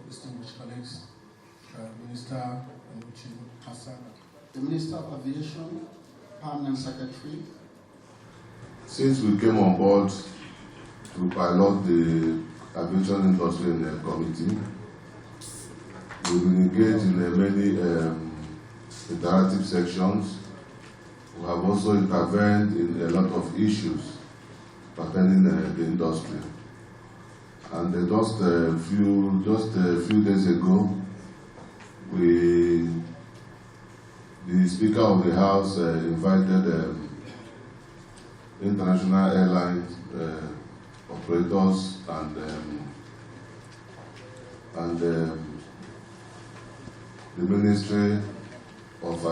distinguished colleagues, Minister Hassan, the Minister of Aviation, Permanent Secretary. Since we came on board to pilot the aviation industry in the committee, we've been engaged in many interactive sections. We have also intervened in a lot of issues pertaining the industry. And just a few days ago, the Speaker of the House invited international airlines operators and the Ministry of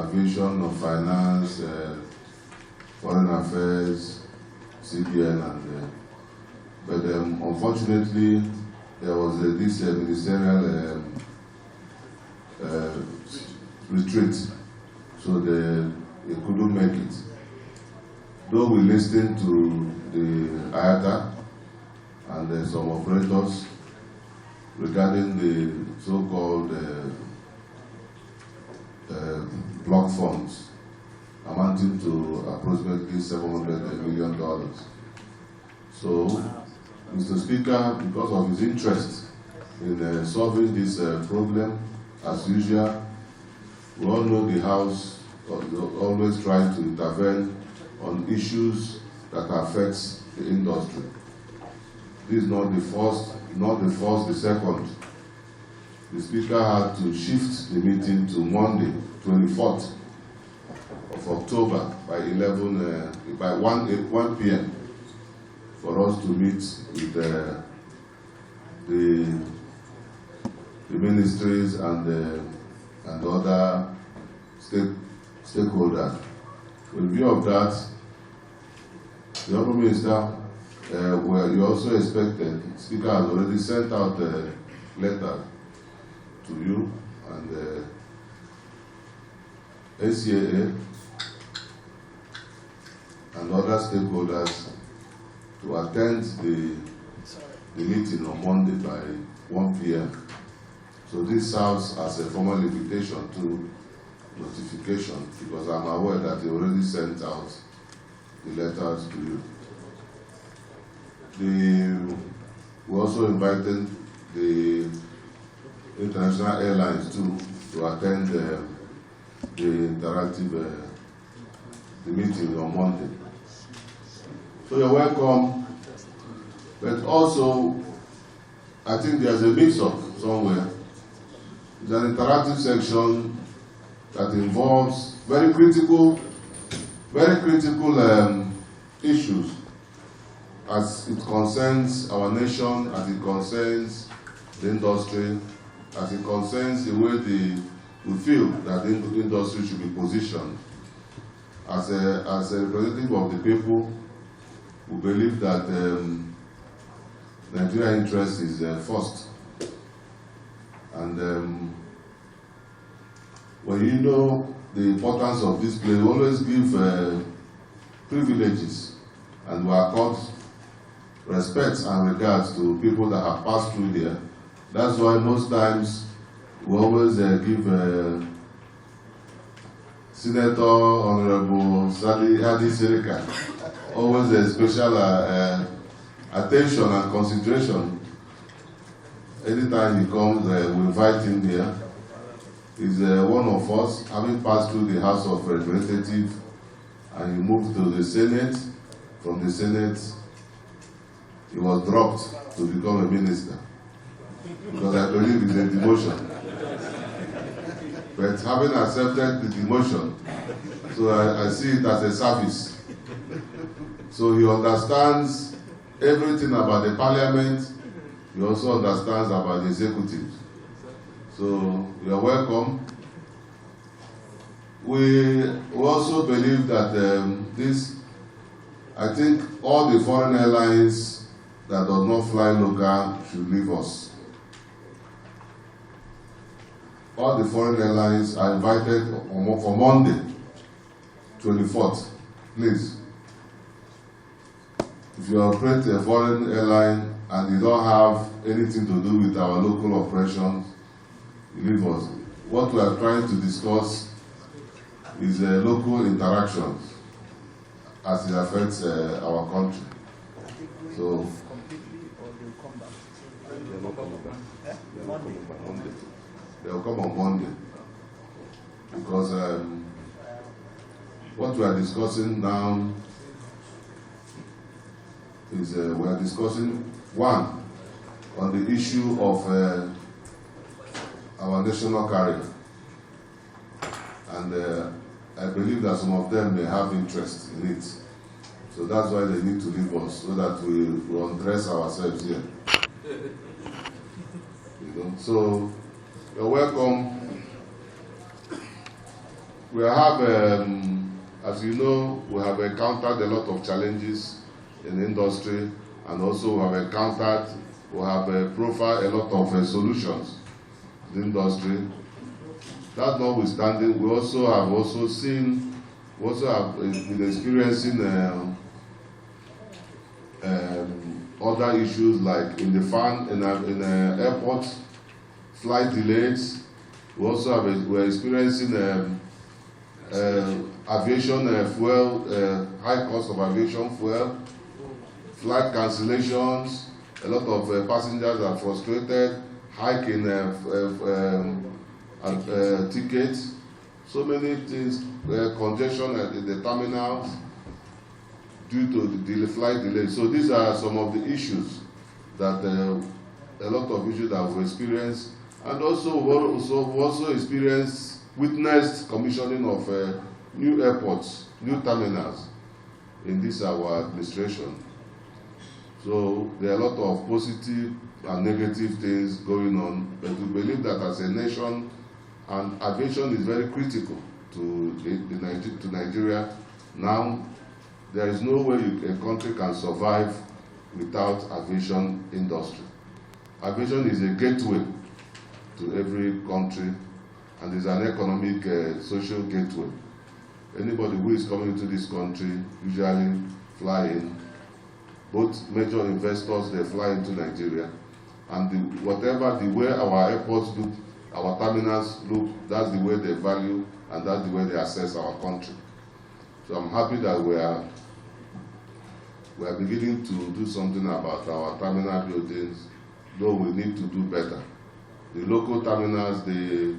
Aviation, of Finance, Foreign Affairs, CBN, but unfortunately there was this ministerial retreat, so they couldn't make it. Though we listened to the IATA and some operators regarding the so-called block funds amounting to approximately $700 million. So, Mr. Speaker, because of his interest in solving this problem, as usual, we all know the House always tries to intervene on issues that affect the industry. This is not the first, the second. The Speaker had to shift the meeting to Monday, 24th of October by 1 p.m. for us to meet with the ministries and other stakeholders. In view of that, the Honourable Minister, you also expected, the Speaker has already sent out a letter to you and ACAA and other stakeholders to attend the meeting on Monday by 1 p.m. So this serves as a formal invitation to notification, because I'm aware that they already sent out the letters to you. We also invited the international airlines to attend the interactive the meeting on Monday. So you're welcome, but also I think there's a mix-up somewhere. There's an interactive section that involves very critical issues as it concerns our nation, as it concerns the industry, as it concerns the way we feel that the industry should be positioned. As a representative of the people, we believe that Nigerian interest is first. And when you know the importance of this place, we always give privileges and we accord respect and regards to people that have passed through there. That's why most times we always give Senator Honorable Hadi Sirika always a special attention and consideration. Anytime he comes, we invite him here. He's one of us, having passed through the House of Representatives, and he moved to the Senate. From the Senate, he was dropped to become a minister, because I believe it's a demotion. But having accepted the demotion, so I see it as a service. So he understands everything about the parliament, he also understands about the executive. So you're welcome. We also believe that I think all the foreign airlines that does not fly local should leave us. All the foreign airlines are invited for Monday, 24th. Please, if you operate a foreign airline and they don't have anything to do with our local operations, you leave us. What we are trying to discuss is local interactions as it affects our country. So, they will come on Monday. Because what we are discussing now is we are discussing, one, on the issue of our national carrier. And I believe that some of them may have interest in it. So that's why they need to leave us, so that we undress ourselves here. You know? So, you're welcome. We have, as you know, we have encountered a lot of challenges in the industry, and also we have profiled a lot of solutions in the industry. That notwithstanding, we also have been experiencing other issues, like in the airport flight delays. We're experiencing aviation fuel, high cost of aviation fuel, flight cancellations. A lot of passengers are frustrated, hike in tickets, so many things, congestion at the terminals due to the flight delay. So these are some of the issues that a lot of issues that we've experienced, and also witnessed commissioning of new airports, new terminals in this our administration. So there are a lot of positive and negative things going on, but we believe that as a nation, and aviation is very critical to Nigeria. Now, there is no way a country can survive without aviation industry. Aviation is a gateway to every country, and is an economic, social gateway. Anybody who is coming into this country usually fly in. Both major investors, they fly into Nigeria. And the way our airports look, our terminals look, that's the way they value, and that's the way they assess our country. So I'm happy that we are beginning to do something about our terminal buildings, though we need to do better. The local terminals, the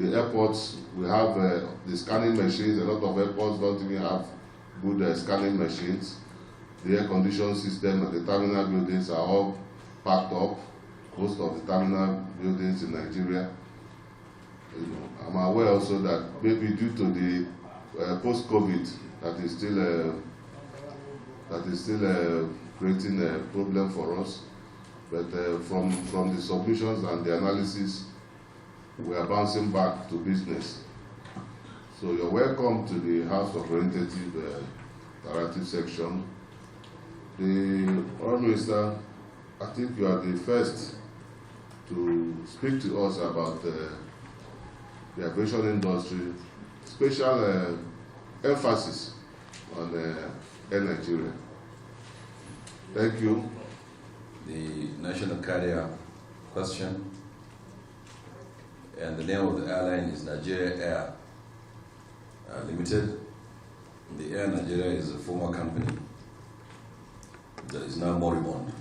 airports, we have the scanning machines. A lot of airports don't even have good scanning machines. The air conditioning system and the terminal buildings are all packed up. Most of the terminal buildings in Nigeria. You know, I'm aware also that maybe due to the post-COVID that is still creating a problem for us. But from the submissions and the analysis, we are bouncing back to business. So you're welcome to the House of Representatives Directive section. The Honourable Minister, I think you are the first to speak to us about the aviation industry, special emphasis on Air Nigeria. Thank you. The national carrier question, and the name of the airline is Nigeria Air Limited. The Air Nigeria is a former company that is now moribund.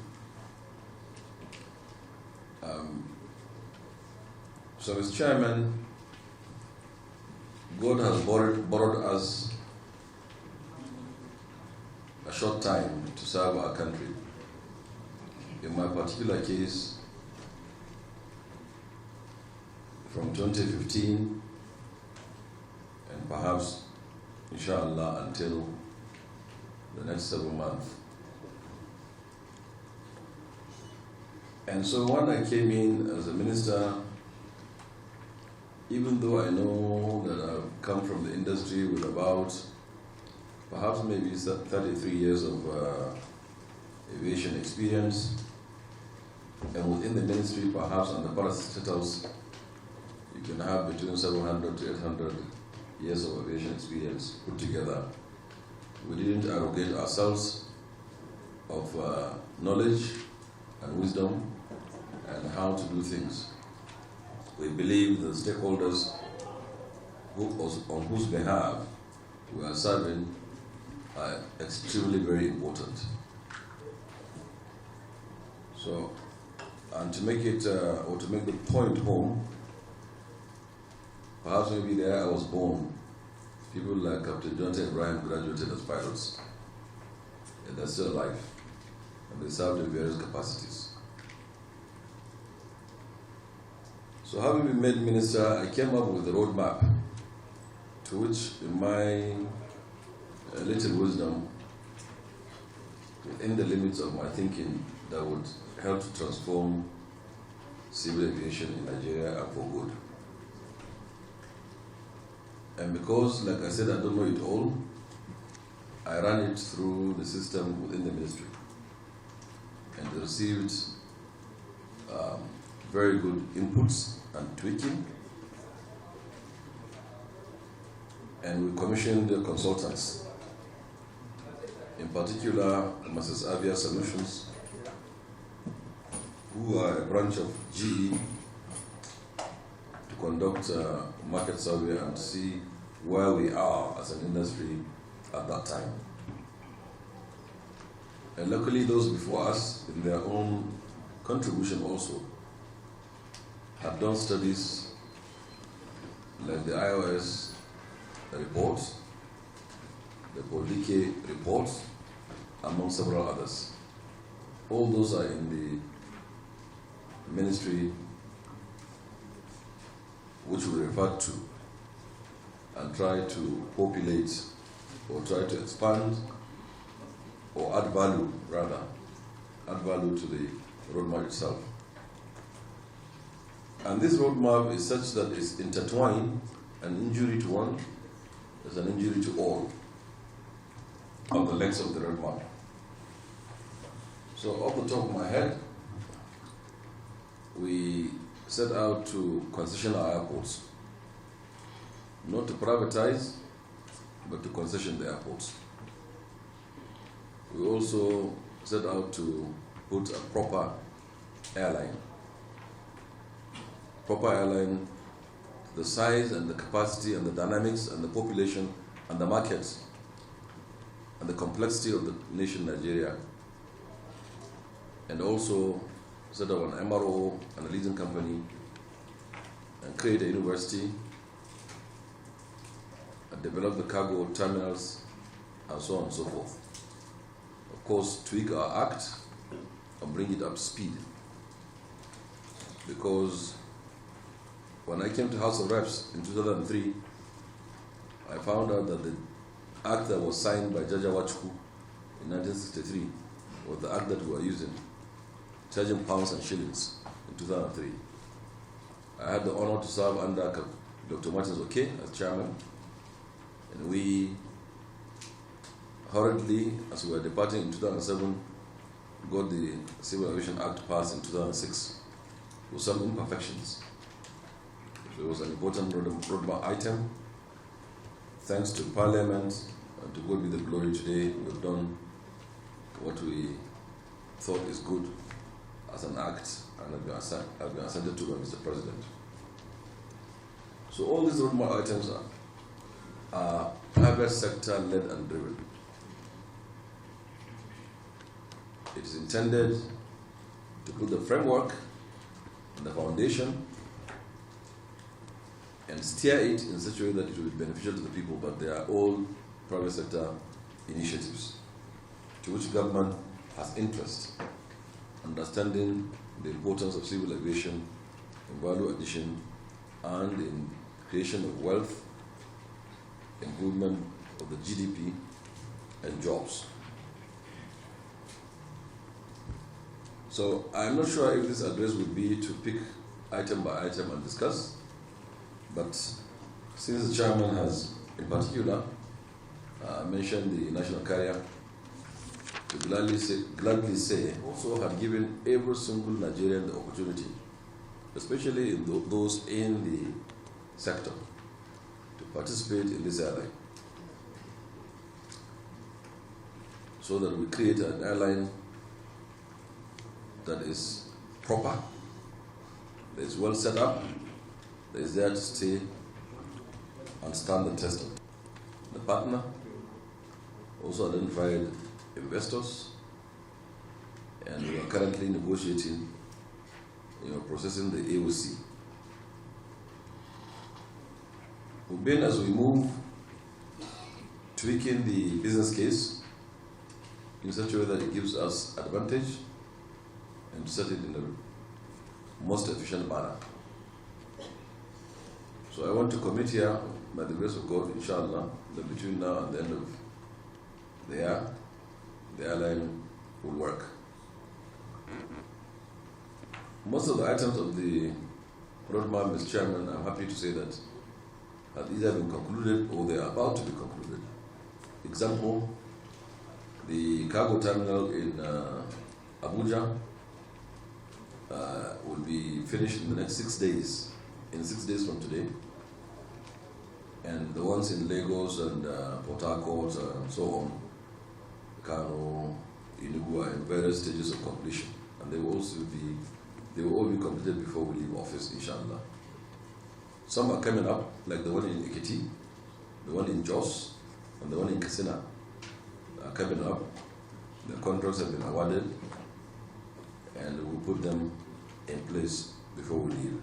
So, Mr. Chairman, God has borrowed us a short time to serve our country. In my particular case, from 2015 and perhaps, inshallah, until the next 7 months. And so when I came in as a minister, even though I know that I've come from the industry with about perhaps maybe 33 years of aviation experience, and within the ministry, perhaps under parastatals, you can have between 700 to 800 years of aviation experience put together. We didn't arrogate ourselves of knowledge and wisdom and how to do things. We believe the stakeholders on whose behalf we are serving are extremely very important. So, and to make it, or to make the point home, perhaps maybe there I was born. People like Captain Jonathan Ibrahim graduated as pilots, and they're still alive, and they served in various capacities. So having been made minister, I came up with a roadmap to which, in my little wisdom, within the limits of my thinking, that would help to transform civil aviation in Nigeria and for good. And because, like I said, I don't know it all, I ran it through the system within the ministry and received very good inputs and tweaking. And we commissioned the consultants, in particular Mrs. Avia Solutions, who are a branch of GE, to conduct a market survey and see where we are as an industry at that time. And luckily those before us, in their own contribution also, have done studies like the IOS report, the Podike report, among several others. All those are in the ministry which we refer to and try to populate or try to expand or add value, rather, add value to the roadmap itself. And this roadmap is such that it's intertwined. An injury to one is an injury to all on the legs of the roadmap. So off the top of my head, we set out to concession our airports. Not to privatize, but to concession the airports. We also set out to put a proper airline. Proper airline, the size and the capacity and the dynamics and the population and the markets and the complexity of the nation Nigeria. And also set up an MRO and a leasing company and create a university and develop the cargo terminals and so on and so forth. Of course, tweak our act and bring it up to speed. Because when I came to House of Reps in 2003, I found out that the act that was signed by Jaja Wachukwu in 1963 was the act that we were using, charging pounds and shillings in 2003. I had the honor to serve under Dr. Martins Oke as chairman, and we hurriedly, as we were departing in 2007, got the Civil Aviation Act passed in 2006 with some imperfections. So it was an important roadmap item. Thanks to Parliament, and to God be the glory, today we've done what we thought is good as an act and have been assented to by Mr. President. So all these roadmap items are private sector led and driven. It is intended to put the framework and the foundation and steer it in such a way that it will be beneficial to the people, but they are all private sector initiatives to which government has interest, understanding the importance of civil aviation in value addition and in creation of wealth, improvement of the GDP and jobs. So I'm not sure if this address would be to pick item by item and discuss, but since the chairman has, in particular, mentioned the national carrier, to gladly say, also have given every single Nigerian the opportunity, especially in those in the sector, to participate in this airline, so that we create an airline that is proper, that is well set up, that is there to stay and stand the test of the partner. Also identified investors, and we are currently negotiating, processing the AOC. We've been, as we move, tweaking the business case in such a way that it gives us advantage and set it in the most efficient manner. So I want to commit here, by the grace of God, inshallah, that between now and the end of the year, the airline will work. Most of the items of the roadmap, Mr. Chairman, I'm happy to say that have either been concluded or they are about to be concluded. Example, the cargo terminal in Abuja will be finished in the next 6 days, in 6 days from today. And the ones in Lagos and Port Harcourt and so on, Kano, Enugu are in various stages of completion. And they will all be completed before we leave office, inshallah. Some are coming up, like the one in Ekiti, the one in Jos, and the one in Katsina are coming up. The contracts have been awarded, and we'll put them in place before we leave.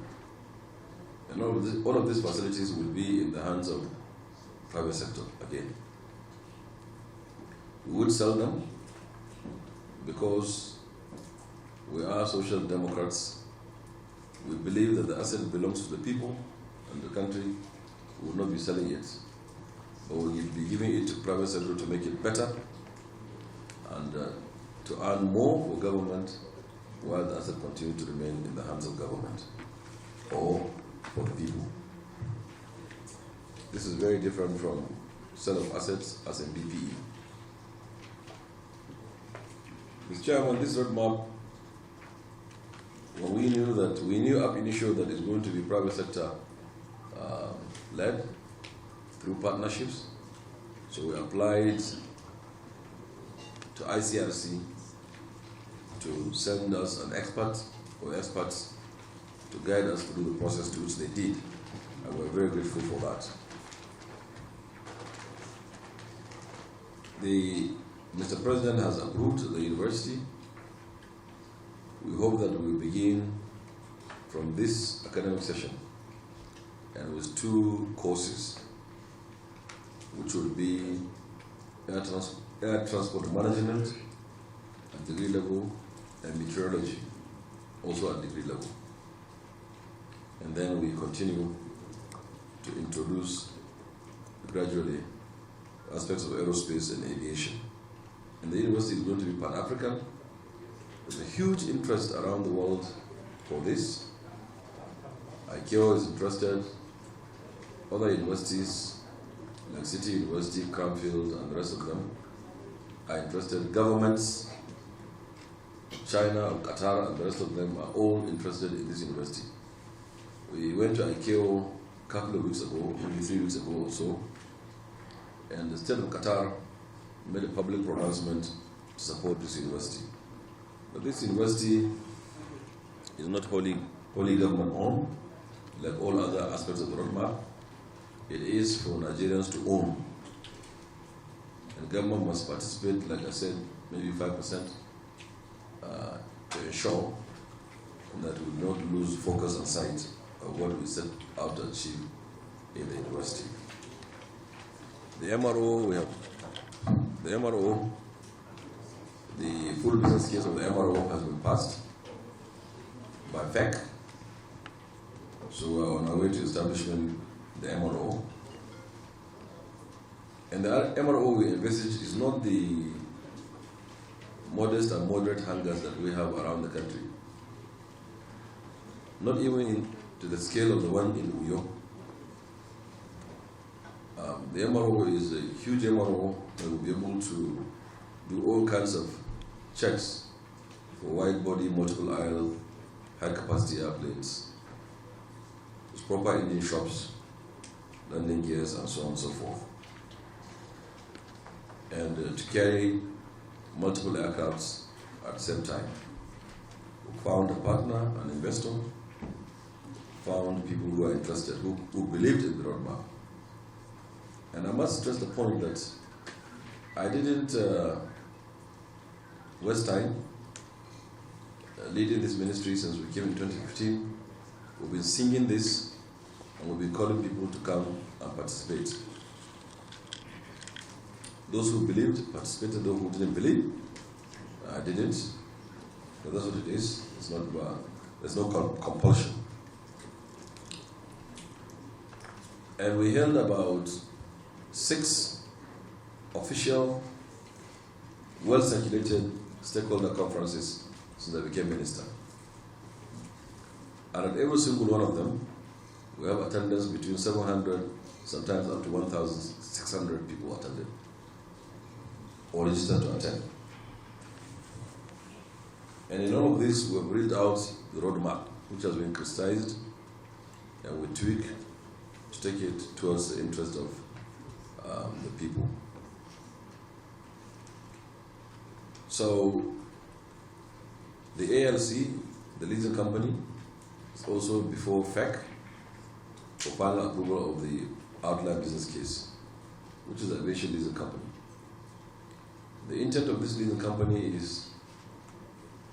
And all of these facilities will be in the hands of private sector again. We would sell them because we are social democrats. We believe that the asset belongs to the people and the country. We will not be selling it, but we will be giving it to private sector to make it better and to earn more for government while the asset continues to remain in the hands of government or for the people. This is very different from sale of assets as in BPE. Mr. Chairman, this roadmap, when we knew up initial that it's going to be private sector led through partnerships, so we applied to ICRC to send us an expert or experts to guide us through the process, to which they did, and we're very grateful for that. Mr. President has approved the university. We hope that we will begin from this academic session and with 2 courses, which will be air transport management at degree level and meteorology also at degree level. And then we continue to introduce gradually aspects of aerospace and aviation. And the university is going to be Pan-African. There's a huge interest around the world for this. ICAO is interested. Other universities, like City University, Cranfield, and the rest of them, are interested. Governments, China, Qatar, and the rest of them are all interested in this university. We went to ICAO a couple of weeks ago, maybe 3 weeks ago or so, and the state of Qatar made a public pronouncement to support this university. But this university is not wholly government owned, like all other aspects of the roadmap. It is for Nigerians to own. And government must participate, like I said, maybe 5%, to ensure that we will not lose focus and sight of what we set out to achieve in the university. The MRO, the full business case of the MRO has been passed by FEC. So we're on our way to establishment the MRO. And the MRO we envisage is not the modest and moderate hangars that we have around the country. Not even to the scale of the one in Uyo. The MRO is a huge MRO that will be able to do all kinds of checks for wide body, multiple aisle, high capacity airplanes. With proper engine shops, landing gears, and so on and so forth. And to carry multiple aircrafts at the same time. found a partner, an investor, found people who are interested, who believed in the roadmap. And I must stress the point that I didn't waste time leading this ministry since we came in 2015. We've been singing this and we've been calling people to come and participate. Those who believed participated, those who didn't believe, I didn't. But that's what it is. It's not, there's no compulsion. And we held about 6 official, well-circulated stakeholder conferences since I became minister. And at every single one of them, we have attendance between 700, sometimes up to 1,600 people attended or registered to attend. And in all of this, we have read out the roadmap, which has been crystallized, and we tweak to take it towards the interest of the people. So, the ALC, the leasing company, is also before FEC for final approval of the outline business case, which is the Aviation leasing company. The intent of this leasing company is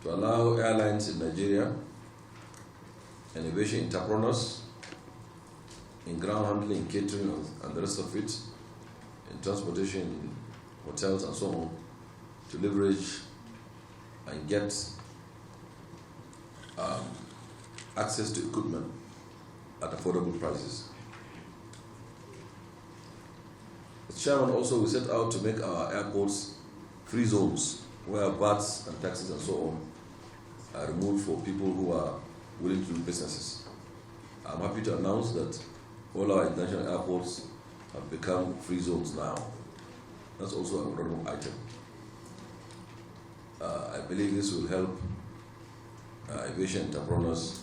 to allow airlines in Nigeria and aviation entrepreneurs in ground handling, catering, and the rest of it, in transportation, in hotels, and so on, to leverage and get access to equipment at affordable prices. As chairman, also we set out to make our airports free zones where VATs and taxes and so on are removed for people who are willing to do businesses. I'm happy to announce that all our international airports have become free zones now. That's also a relevant item. I believe this will help aviation entrepreneurs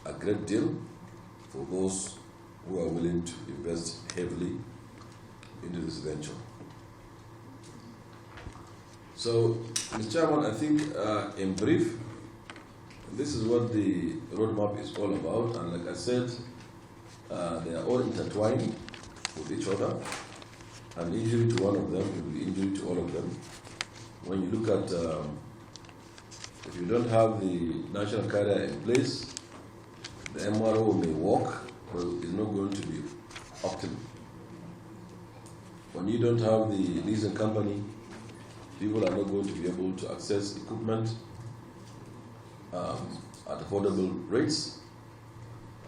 a great deal for those who are willing to invest heavily into this venture. So, Mr. Chairman, I think in brief, this is what the roadmap is all about, and like I said, they are all intertwined with each other. An injury to one of them will be injury to all of them. When you look at, if you don't have the national carrier in place, the MRO may work, but it's not going to be optimal. When you don't have the leasing company, people are not going to be able to access equipment at affordable rates,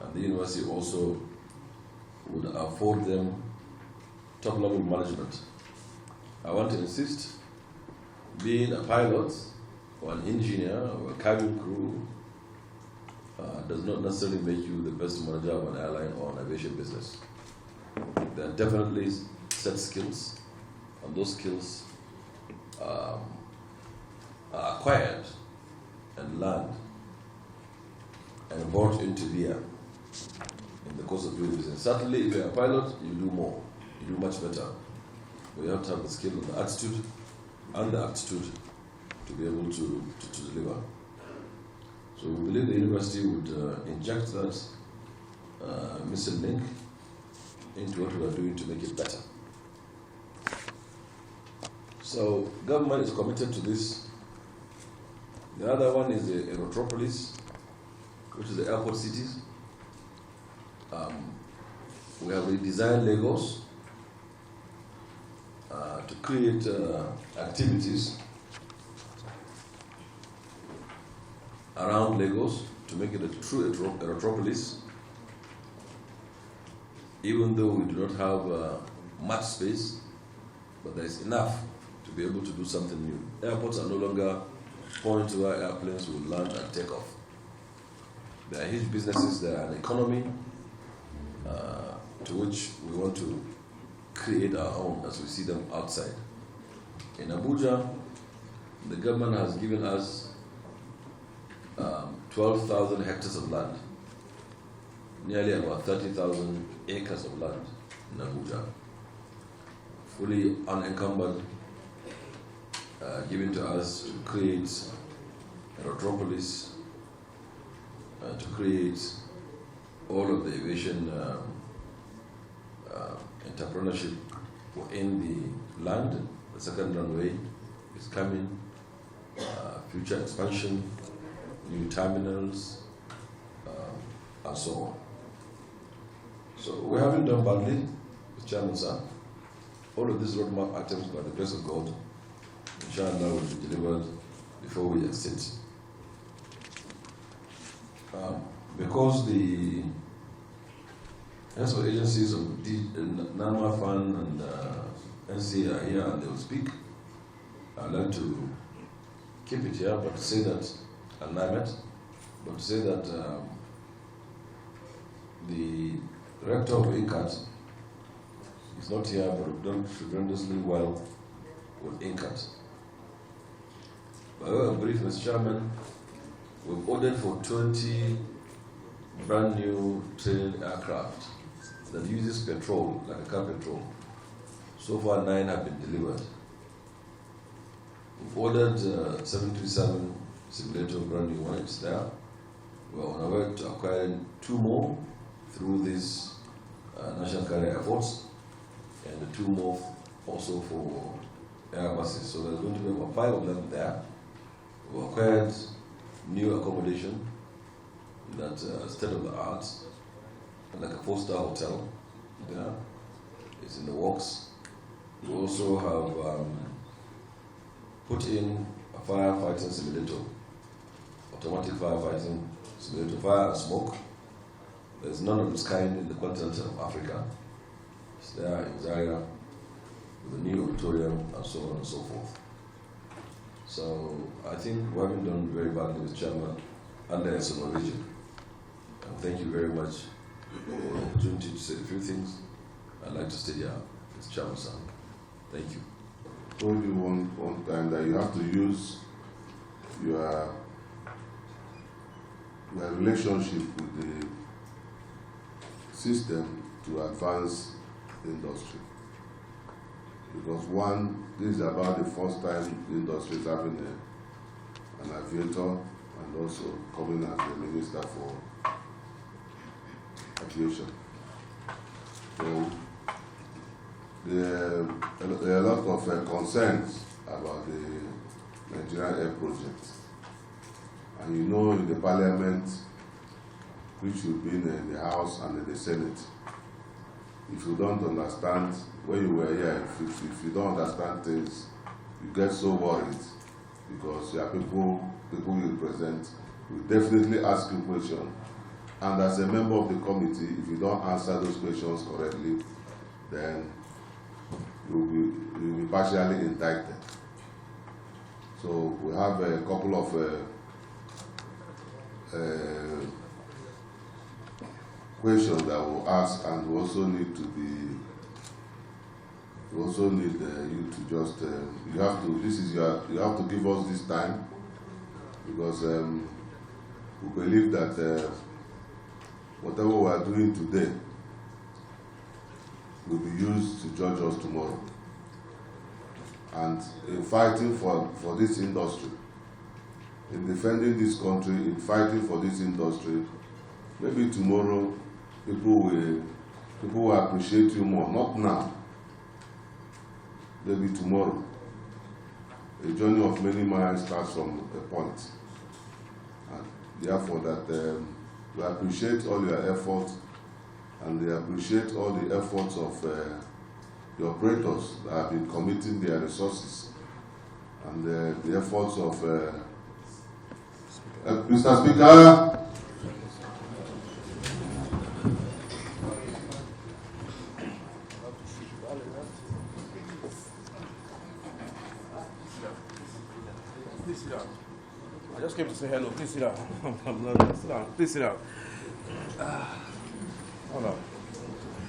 and the university also would afford them top-level management. I want to insist, being a pilot or an engineer or a cabin crew does not necessarily make you the best manager of an airline or an aviation business. There are definitely set skills, and those skills are acquired and learned and brought into bear in the course of doing business. Certainly, if you're a pilot, you do more, you do much better. But you have to have the skill and the attitude to be able to deliver. So we believe the university would inject that missing link into what we are doing to make it better. So government is committed to this. The other one is the Aerotropolis, which is the airport cities. We have redesigned Lagos to create activities around Lagos to make it a true Aerotropolis. Even though we do not have much space, but there is enough to be able to do something new. Airports are no longer points where airplanes will land and take off. There are huge businesses, there are an economy to which we want to create our own as we see them outside. In Abuja, the government has given us 12,000 hectares of land, nearly about 30,000 acres of land in Abuja, fully unencumbered, given to us to create Aerotropolis, to create all of the aviation entrepreneurship in the land. The second runway is coming, future expansion, new terminals, and so on. So we haven't done badly with Chairman Sir. All of these roadmap items, by the grace of God, inshallah, will be delivered before we exit. Because the heads of agencies of NAMA Fund and NCA are here and they will speak, I'd like to keep it here, but to say that, and NIMET, but to say that the rector of INCAT is not here, but done tremendously well with INCAT. By way of brief, Mr. Chairman, we've ordered for 20 brand new training aircraft that uses petrol, like a car petrol. So far, 9 have been delivered. We've ordered 737 simulator, brand new one, it's there. We're on our way to acquiring 2 more through these national carrier efforts, and the 2 more also for Airbuses. So there's going to be about 5 of them there. We've acquired new accommodation that state of the art, like a 4-star hotel there. It's in the works. We also have put in a firefighting simulator, automatic firefighting simulator, fire and smoke. There's none of its kind in the continent of Africa. It's there in Zaire with a new auditorium and so on and so forth. So I think we haven't done very badly with Chairman and the Esono region. And thank you very much for the opportunity to say a few things. I'd like to stay here with Chairman Sam. Thank you. I told you one time that you have to use your relationship with the system to advance the industry. Because one, this is about the first time the industry is having an aviator and also coming as the Minister for Aviation. So there are a lot of concerns about the Nigerian Air Project. And you know, in the Parliament, which you've been in the House and in the Senate, if you don't understand, when you were here, if you don't understand things, you get so worried because your people you represent will definitely ask you questions. And as a member of the committee, if you don't answer those questions correctly, then you'll be partially indicted. So we have a couple of questions that we'll ask, and we also need you to just you have to give us this time, because we believe that whatever we are doing today will be used to judge us tomorrow. And in fighting for this industry, in defending this country, in fighting for this industry, maybe tomorrow people will appreciate you more. Not now, maybe tomorrow. A journey of many miles starts from a point. And therefore, that we appreciate all your efforts, and they appreciate all the efforts of the operators that have been committing their resources, and the efforts of Mr. Speaker. Please sit down. I just came to say hello. Please sit down. Sit down. Please sit down. Hold on.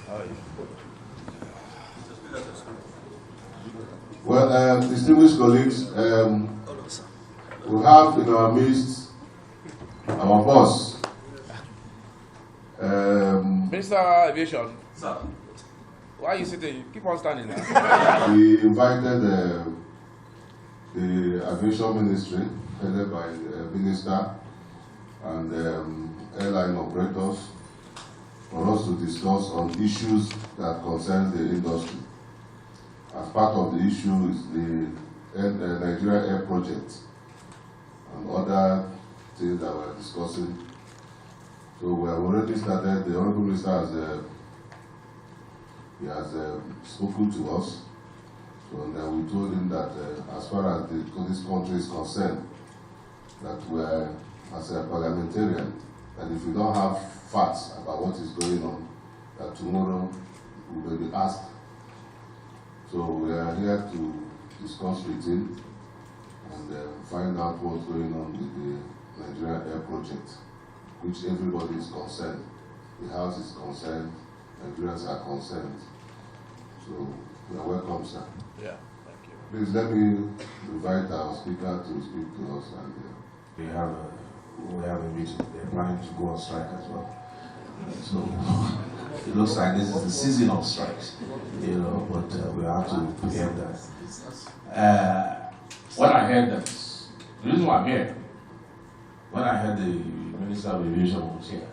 How are you? Well, distinguished colleagues, we have in our midst our boss, Minister Aviation. Sir. Why are you sitting? Keep on standing now. We invited the Aviation Ministry headed by the Minister and airline operators, for us to discuss on issues that concern the industry. As part of the issue is the Nigeria Air Project and other things that we're discussing. So we have already started. The Honorable Minister has spoken to us. So then we told him that as far as this country is concerned, that we're, as a parliamentarian, that if we don't have facts about what is going on, that tomorrow we will be asked. So we are here to discuss with him and find out what's going on with the Nigeria Air Project, which everybody is concerned. The House is concerned, Nigerians are concerned. So you are welcome, sir. Yeah, thank you. Please let me invite our speaker to speak to us. And we have a meeting. They're planning to go on strike as well. So it looks like this is the season of strikes, but we have to preempt that. When I heard that, the reason why I'm here, when I heard the Minister of Aviation was here,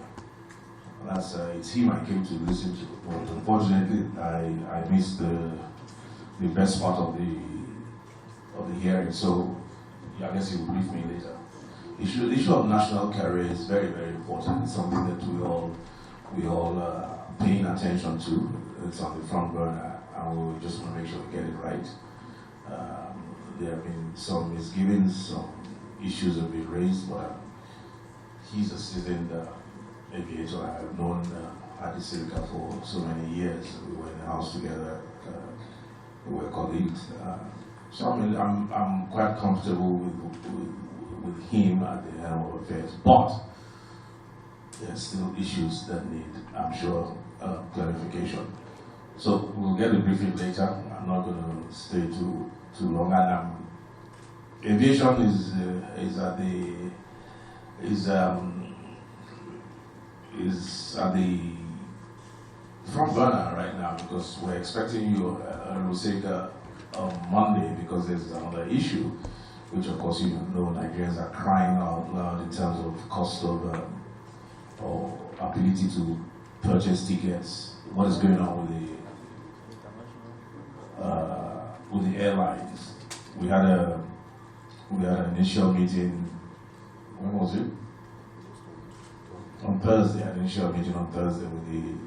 it's him I came to listen to. But unfortunately, I missed the best part of the hearing. So I guess he will brief me later. The issue of national carrier is very, very important. It's something that we all paying attention to. It's on the front burner, and we just want to make sure we get it right. There have been some misgivings, some issues have been raised, but he's a seasoned aviator. I have known Adi Silka for so many years. We were in the house together. We were colleagues. So I'm quite comfortable with him at the helm of affairs, but there are still issues that need, I'm sure, clarification. So we'll get a briefing later. I'm not going to stay too long. And aviation is at the front burner right now, because we're expecting you on Monday, because there's another issue, which of course Nigerians are crying out loud in terms of cost of or ability to purchase tickets. What is going on with the airlines? We had an initial meeting. When was it? On Thursday. An initial meeting on Thursday with the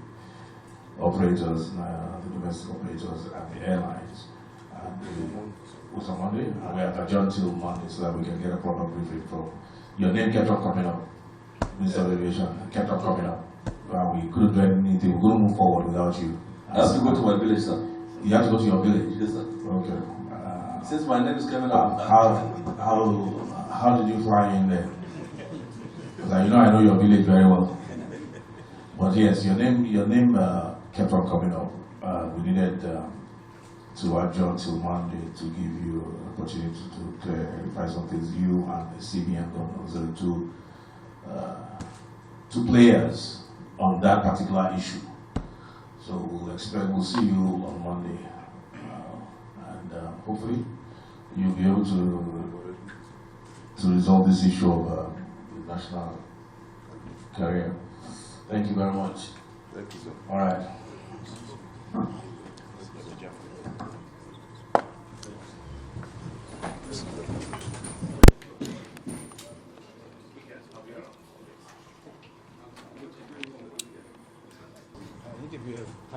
operators, the domestic operators, and the airlines. It was on Monday, and we have adjourned till Monday so that we can get a proper briefing from. Your name kept on coming up, Minister of Aviation, kept on coming up. We couldn't do anything, we couldn't move forward without you. I have to go to my village, sir. You have to go to your village? Yes, sir. Okay. Since my name is coming up. How did you fly in there? Because I know your village very well. But yes, your name kept on coming up. We needed to adjourn till Monday to give you an opportunity to clarify some things. You and the CBN governors are two players on that particular issue. So we'll see you on Monday, and hopefully you'll be able to resolve this issue of the national carrier. Thank you very much. Thank you, sir. All right.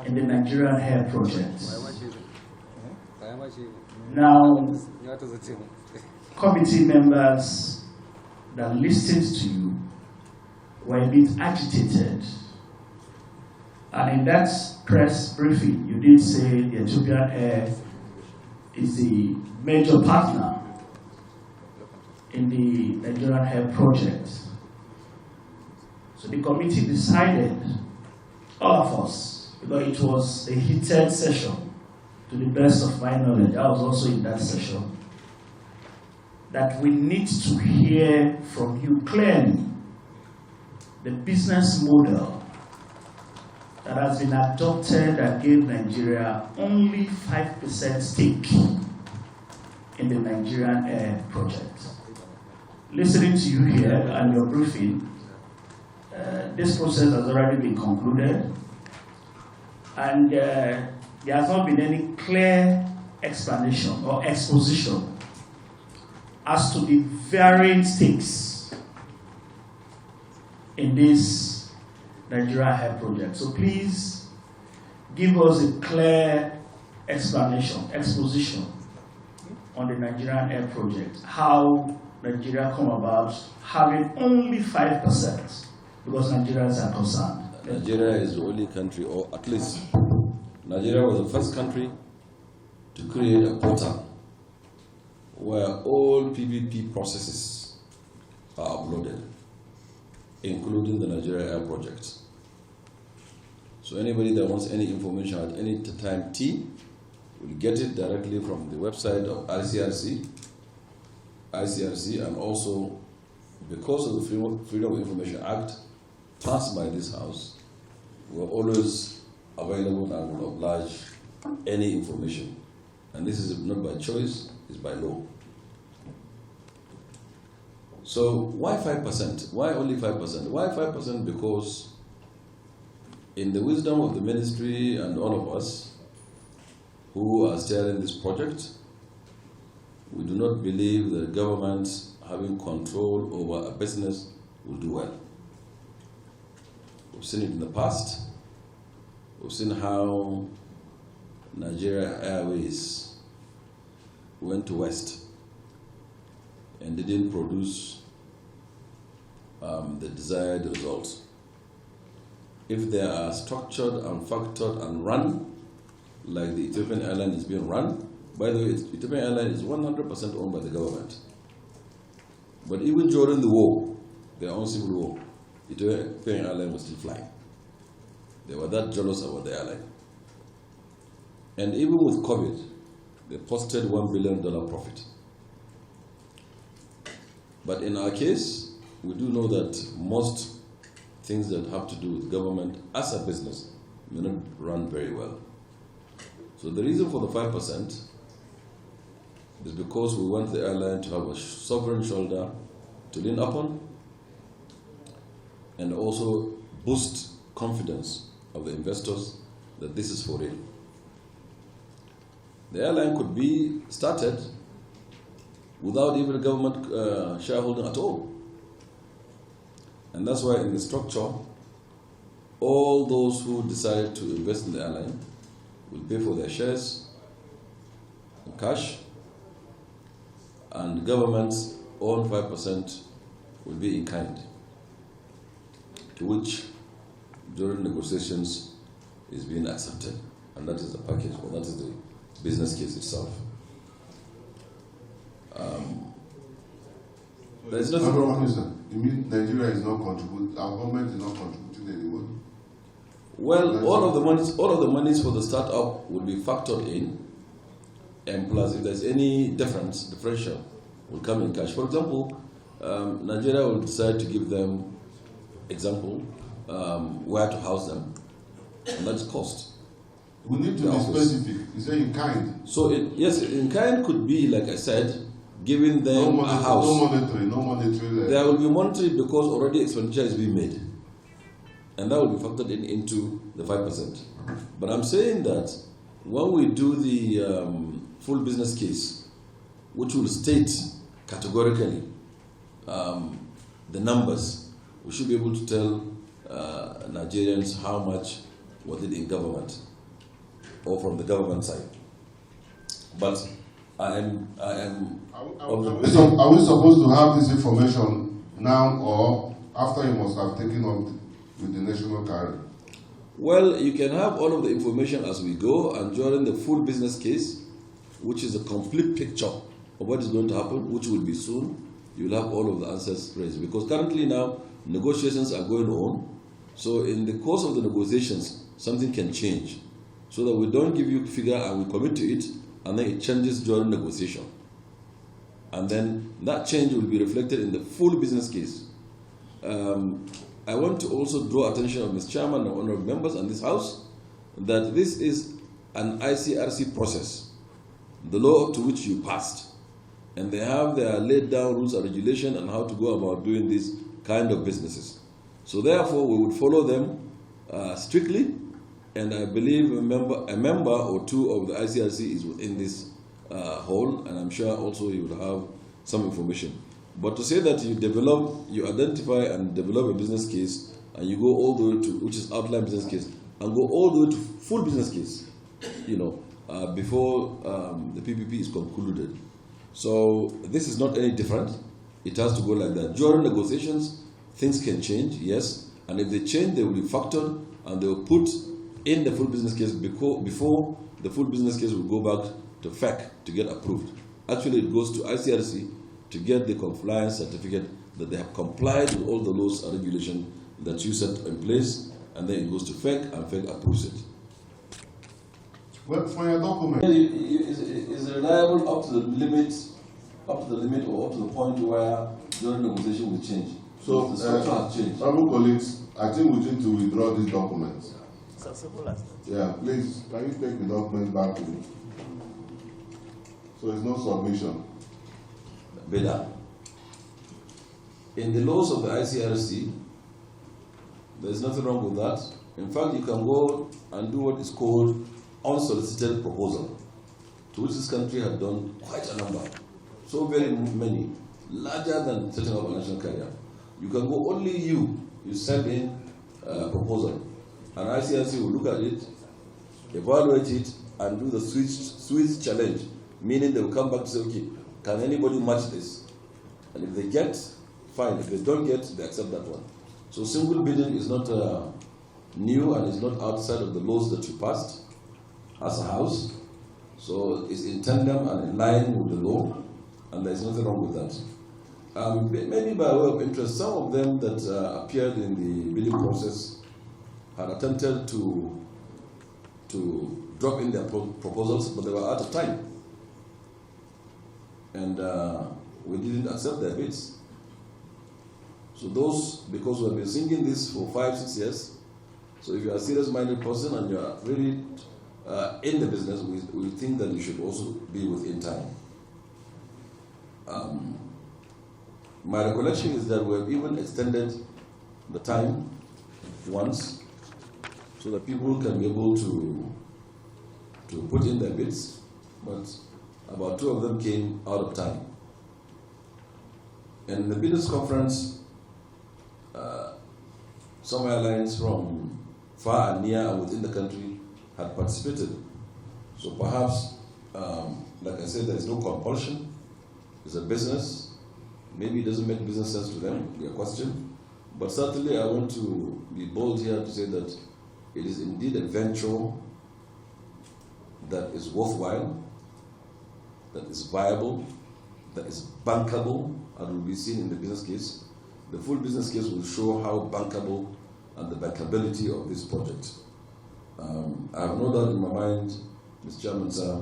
In the Nigerian Air Project. Now, committee members that listened to you were a bit agitated. And in that press briefing, you did say the Ethiopian Air is the major partner in the Nigerian Air Project. So the committee decided, all of us, because it was a heated session, to the best of my knowledge, I was also in that session, that we need to hear from you clearly the business model that has been adopted that gave Nigeria only 5% stake in the Nigerian Air Project. listening to you here and your briefing, this process has already been concluded, and there has not been any clear explanation or exposition as to the varying stakes in this Nigeria Air project. So please give us a clear exposition on the Nigerian Air project, how Nigeria come about having only 5%, because Nigerians are concerned. Nigeria is the only country, or at least Nigeria was the first country to create a portal where all PPP processes are uploaded, including the Nigeria Air project. So anybody that wants any information at any time T will get it directly from the website of ICRC, and also because of the Freedom of Information Act passed by this House, we're always available and will oblige any information. And this is not by choice, it's by law. So why 5%? Why only 5%? Why 5%? Because in the wisdom of the ministry and all of us who are steering this project, we do not believe that government having control over a business will do well. We've seen it in the past. We've seen how Nigeria Airways went to West and didn't produce the desired results. If they are structured and factored and run like the Ethiopian Airlines is being run, by the way, Ethiopian Airlines is 100% owned by the government. But even during the war, their own civil war, Ethiopian Airlines was still flying. They were that jealous about the airline. And even with COVID, they posted $1 billion profit. But in our case, we do know that most things that have to do with government as a business may not run very well. So the reason for the 5% is because we want the airline to have a sovereign shoulder to lean upon and also boost confidence of the investors that this is for real. The airline could be started without even government shareholding at all. And that's why in the structure, all those who decide to invest in the airline will pay for their shares in cash, and the government's own 5% will be in kind, to which during negotiations is being accepted. And that is the package, or that is the business case itself. There is nothing wrong. Minister, you mean Nigeria is not contributing, our government is not contributing anymore? Well, all of the monies for the startup will be factored in, and plus, if there's any differential, will come in cash. For example, Nigeria will decide to give them, example, where to house them, and that's cost. We need to be specific. You say in kind. So yes, in kind could be, like I said, giving them a house. No monetary. There will be monetary because already expenditure is being made. And that will be factored into the 5%. But I'm saying that when we do the full business case, which will state categorically the numbers, we should be able to tell Nigerians how much was it in government or from the government side. But I am Are we supposed to have this information now or after you must have taken up with the national carrier? Well, you can have all of the information as we go, and during the full business case, which is a complete picture of what is going to happen, which will be soon, you'll have all of the answers raised. Because currently now, negotiations are going on. So in the course of the negotiations, something can change. So that we don't give you a figure and we commit to it, and then it changes during negotiation. And then that change will be reflected in the full business case. I want to also draw attention of Mr. Chairman and honorable members and this House that this is an ICRC process, the law to which you passed. and they have their laid down rules and regulation on how to go about doing these kind of businesses. So therefore, we would follow them strictly, and I believe a member or two of the ICRC is within this hall, and I'm sure also you would have some information. But to say that you identify and develop a business case, and you go all the way to, which is outline business case, and go all the way to full business case, before the PPP is concluded. So this is not any different. It has to go like that. During negotiations, things can change, yes, and if they change, they will be factored, and they will put in the full business case before the full business case will go back to FAC to get approved. Actually, it goes to ICRC to get the compliance certificate that they have complied with all the laws and regulations that you set in place, and then it goes to FAC, and FAC approves it. Well, for your document, is reliable up to the limit, or up to the point where during negotiation will change. So the structure has changed. Honorable colleagues, I think we need to withdraw these documents. So simple as that. Yeah, please, can you take the document back to me? So it's no submission. Better. In the laws of the ICRC, there's nothing wrong with that. In fact, you can go and do what is called unsolicited proposal, to which this country has done quite a number, so very many, larger than setting up a national carrier. You can go only you send in a proposal, and ICRC will look at it, evaluate it, and do the switch challenge, meaning they will come back to say, okay, can anybody match this? And if they get, fine. If they don't get, they accept that one. So single bidding is not new, and is not outside of the laws that you passed as a house. So it's in tandem and in line with the law, and there's nothing wrong with that. Maybe by way of interest, some of them that appeared in the bidding process had attempted to drop in their proposals, but they were out of time. And we didn't accept their bids. So those, because we've been singing this for 5-6 years, so if you're a serious-minded person and you're really in the business, we think that you should also be within time. My recollection is that we have even extended the time once, so that people can be able to put in their bids, but about 2 of them came out of time. And in the business conference, some airlines from far and near and within the country had participated. So perhaps, like I said, there is no compulsion. It's a business. Maybe it doesn't make business sense to them, your question. But certainly I want to be bold here to say that it is indeed a venture that is worthwhile, that is viable, that is bankable, and will be seen in the business case. The full business case will show how bankable and the bankability of this project. I have no doubt in my mind, Mr. Chairman, sir,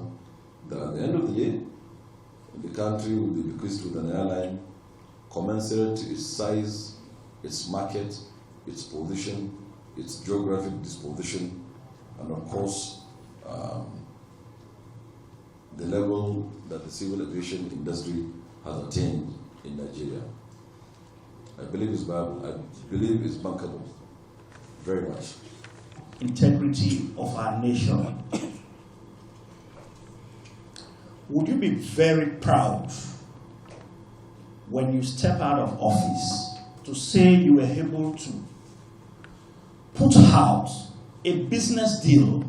that at the end of the day, the country will be bequeathed with an airline commensurate to its size, its market, its position, its geographic disposition, and of course, the level that the civil aviation industry has attained in Nigeria. I believe it's viable. I believe it's bankable. Very much. Integrity of our nation. Would you be very proud when you step out of office to say you were able to put out a business deal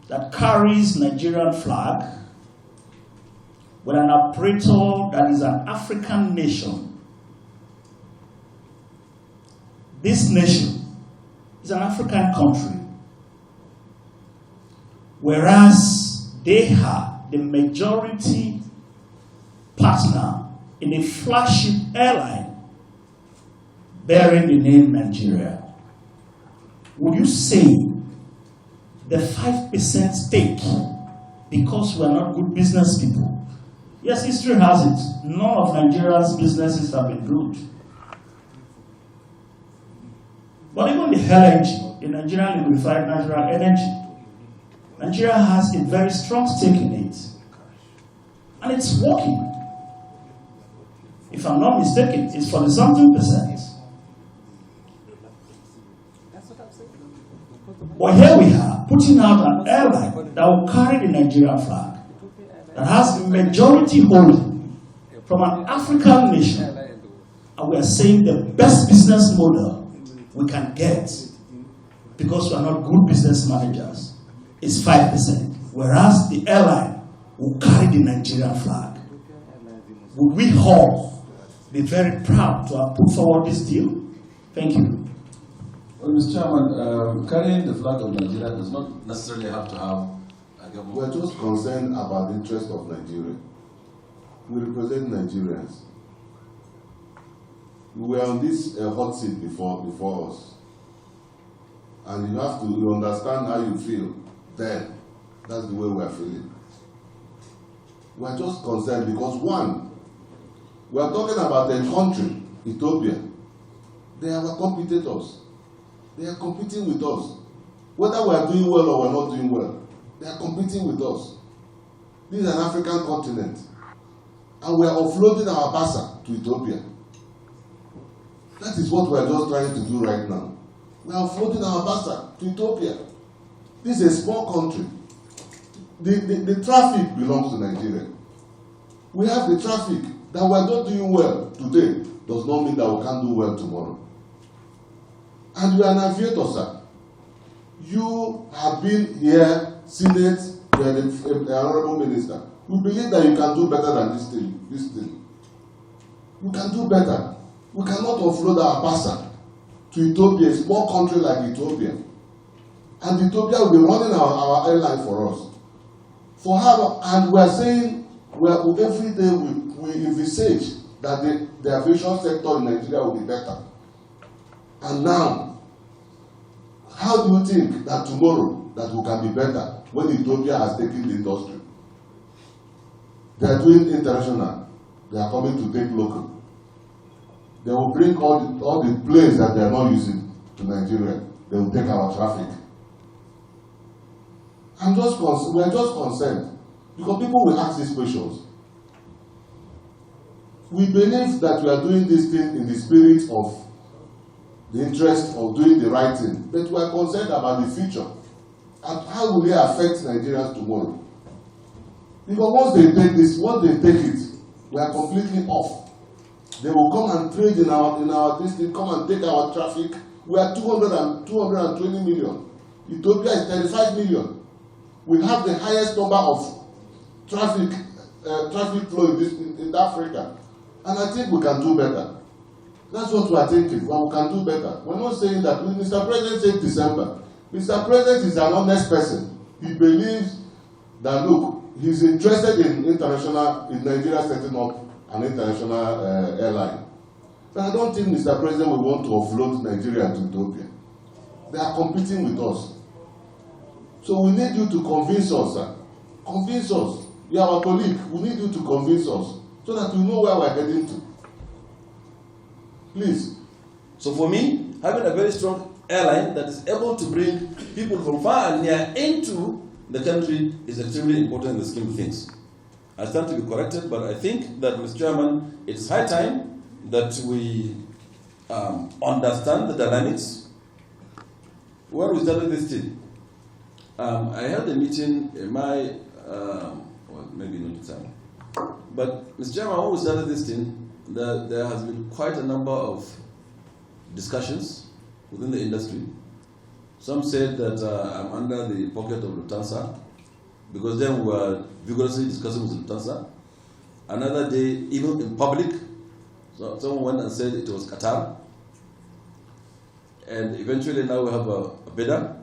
that carries Nigerian flag with an operator that is an African nation? This nation is an African country, whereas they are the majority partner in a flagship airline bearing the name Nigeria. Would you say the 5% stake because we are not good business people? Yes, history has it. None of Nigeria's businesses have been good. But even the LNG, the Nigerian liquefied natural energy, Nigeria has a very strong stake in it. And it's working. If I'm not mistaken, it's 40-something%. But here we are, putting out an airline that will carry the Nigerian flag, that has majority holding from an African nation. And we are saying the best business model we can get, because we are not good business managers, is 5%. Whereas the airline will carry the Nigerian flag. Would we all be very proud to have put forward this deal? Thank you. Well, Mr. Chairman, carrying the flag of Nigeria does not necessarily have to have a government. We're just concerned about the interest of Nigeria. We represent Nigerians. We were on this hot seat before us. And you have to understand how you feel then. That's the way we are feeling. We are just concerned because, one, we are talking about a country, Ethiopia. They are our competitors. They are competing with us. Whether we are doing well or we are not doing well, they are competing with us. This is an African continent. And we are offloading our basa to Ethiopia. That is what we are just trying to do right now. We are offloading our basa to Ethiopia. This is a small country. The traffic belongs to Nigeria. We have the traffic. That we are not doing well today does not mean that we can't do well tomorrow. And you are an aviator, sir. You have been here, Senate, you are the Honorable Minister. We believe that you can do better than this thing. You can do better. We cannot offload our basa to Ethiopia, a small country like Ethiopia. And Ethiopia will be running our airline for us. For her, and we are saying, every day we envisage that the aviation sector in Nigeria will be better. And now, how do you think that tomorrow that we can be better when Ethiopia has taken the industry? They are doing international. They are coming to take local. They will bring all the planes that they are not using to Nigeria. They will take our traffic. We are just concerned because people will ask these questions. We believe that we are doing this thing in the spirit of the interest of doing the right thing, but we are concerned about the future and how will it affect Nigerians tomorrow. Because once they take it, we are completely off. They will come and trade in our district, come and take our traffic. We are 220 million. Ethiopia is 35 million. We have the highest number of traffic flow in Africa. And I think we can do better. That's what we are thinking. Well, we can do better. We're not saying that. Mr. President said December. Mr. President is an honest person. He believes that, look, he's interested in Nigeria setting up an international airline. But I don't think Mr. President will want to offload Nigeria to Ethiopia. They are competing with us. So we need you to convince us, sir. Convince us. You are our colleague. We need you to convince us so that we know where we are heading to. Please. So for me, having a very strong airline that is able to bring people from far and near into the country is extremely important in the scheme of things. I stand to be corrected, but I think that, Mr. Chairman, it's high time that we understand the dynamics. When we started this thing, I held a meeting in my, well, maybe not the time, but Mr. Chairman, when we started this thing, there has been quite a number of discussions within the industry. Some said that I'm under the pocket of Lufthansa, because then we were vigorously discussing with Lufthansa. Another day, even in public, so someone went and said it was Qatar. And eventually now we have a bidder.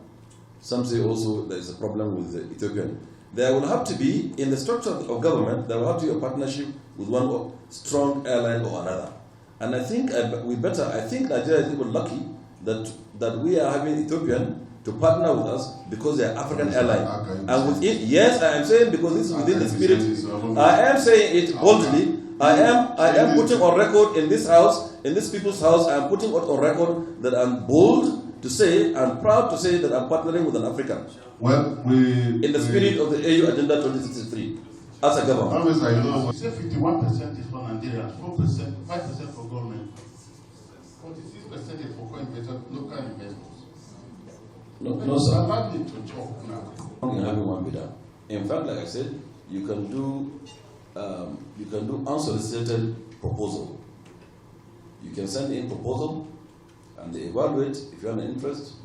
Some say also there is a problem with the Ethiopian. There will have to be, in the structure of government, there will have to be a partnership with one strong airline or another. And I think I think Nigeria is even lucky that we are having Ethiopian to partner with us because they are African airline. And within, yes, I am saying because this is within the spirit. I am saying it boldly. I am putting on record in this house, in this people's house, I am putting it on record that I'm bold to say, I'm proud to say that I'm partnering with an African. Well, in the spirit of the AU Agenda 2063. as a government. Always, I know. You say 51% is for Nigeria, 4%, 5% for government, 46% is for local investors. No, sir. Allow me to talk now. You having one bidder. In fact, like I said, you can do unsolicited proposal. You can send in proposal, and they evaluate. If you have an interest,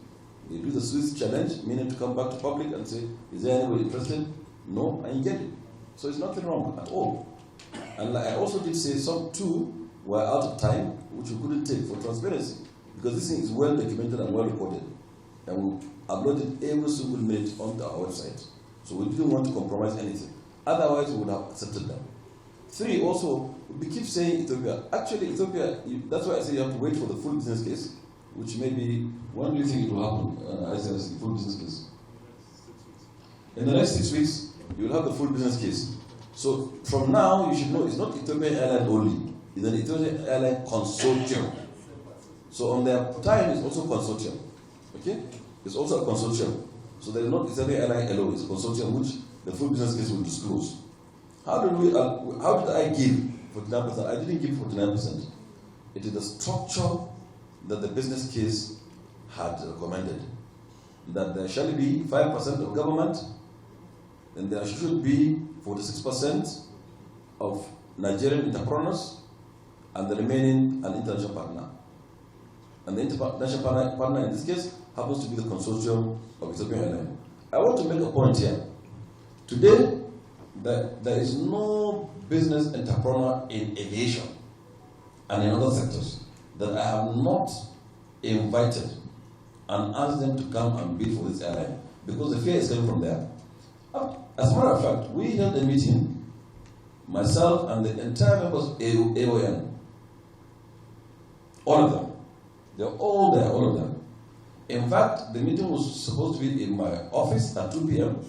they do the Swiss challenge, meaning to come back to public and say, "Is there anybody interested?" No, and you get it. So it's nothing wrong at all. And like I also did say, some too were out of time, which we couldn't take for transparency, because this thing is well documented and well recorded, and we uploaded every single minute onto our website. So we didn't want to compromise anything. Otherwise, we would have accepted them. 3, also, we keep saying Ethiopia. Actually, Ethiopia, that's why I say you have to wait for the full business case, which maybe, when do you think it will happen? I said the full business case. In the next 6 weeks, you will have the full business case. So from now, you should know it's not Ethiopian Airlines only. It's an Ethiopian Airlines consortium. So on their time, it's also consortium. Okay? It's also a consortium. So there is not Ethiopian Airlines alone. It's a consortium which the full business case will disclose. How did I give 49%? I didn't give 49%. It is the structure that the business case had recommended. That there shall be 5% of government, then there should be 46% of Nigerian entrepreneurs, and the remaining an international partner. And the international partner in this case happens to be the consortium of Ethiopian Airlines. I want to make a point here. Today, there is no business entrepreneur in aviation and in other sectors that I have not invited and asked them to come and bid for this airline, because the fear is coming from there. As a matter of fact, we held a meeting, myself and the entire members of AON, all of them. They're all there, all of them. In fact, the meeting was supposed to be in my office at 2 p.m.,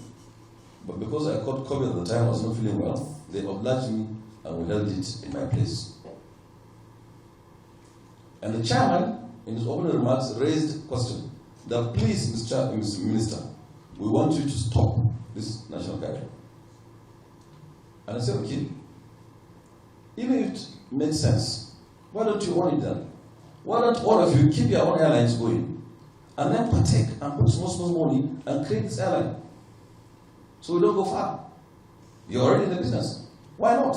but because I caught COVID at the time, I was not feeling well, they obliged me and we held it in my place. And the chairman, in his opening remarks, raised a question that, please, Mr. Minister, we want you to stop this national gathering. And I said, okay, even if it makes sense, why don't you want it done? Why don't all of you keep your own airlines going and then partake and put small money and create this airline? So we don't go far. You're already in the business. Why not?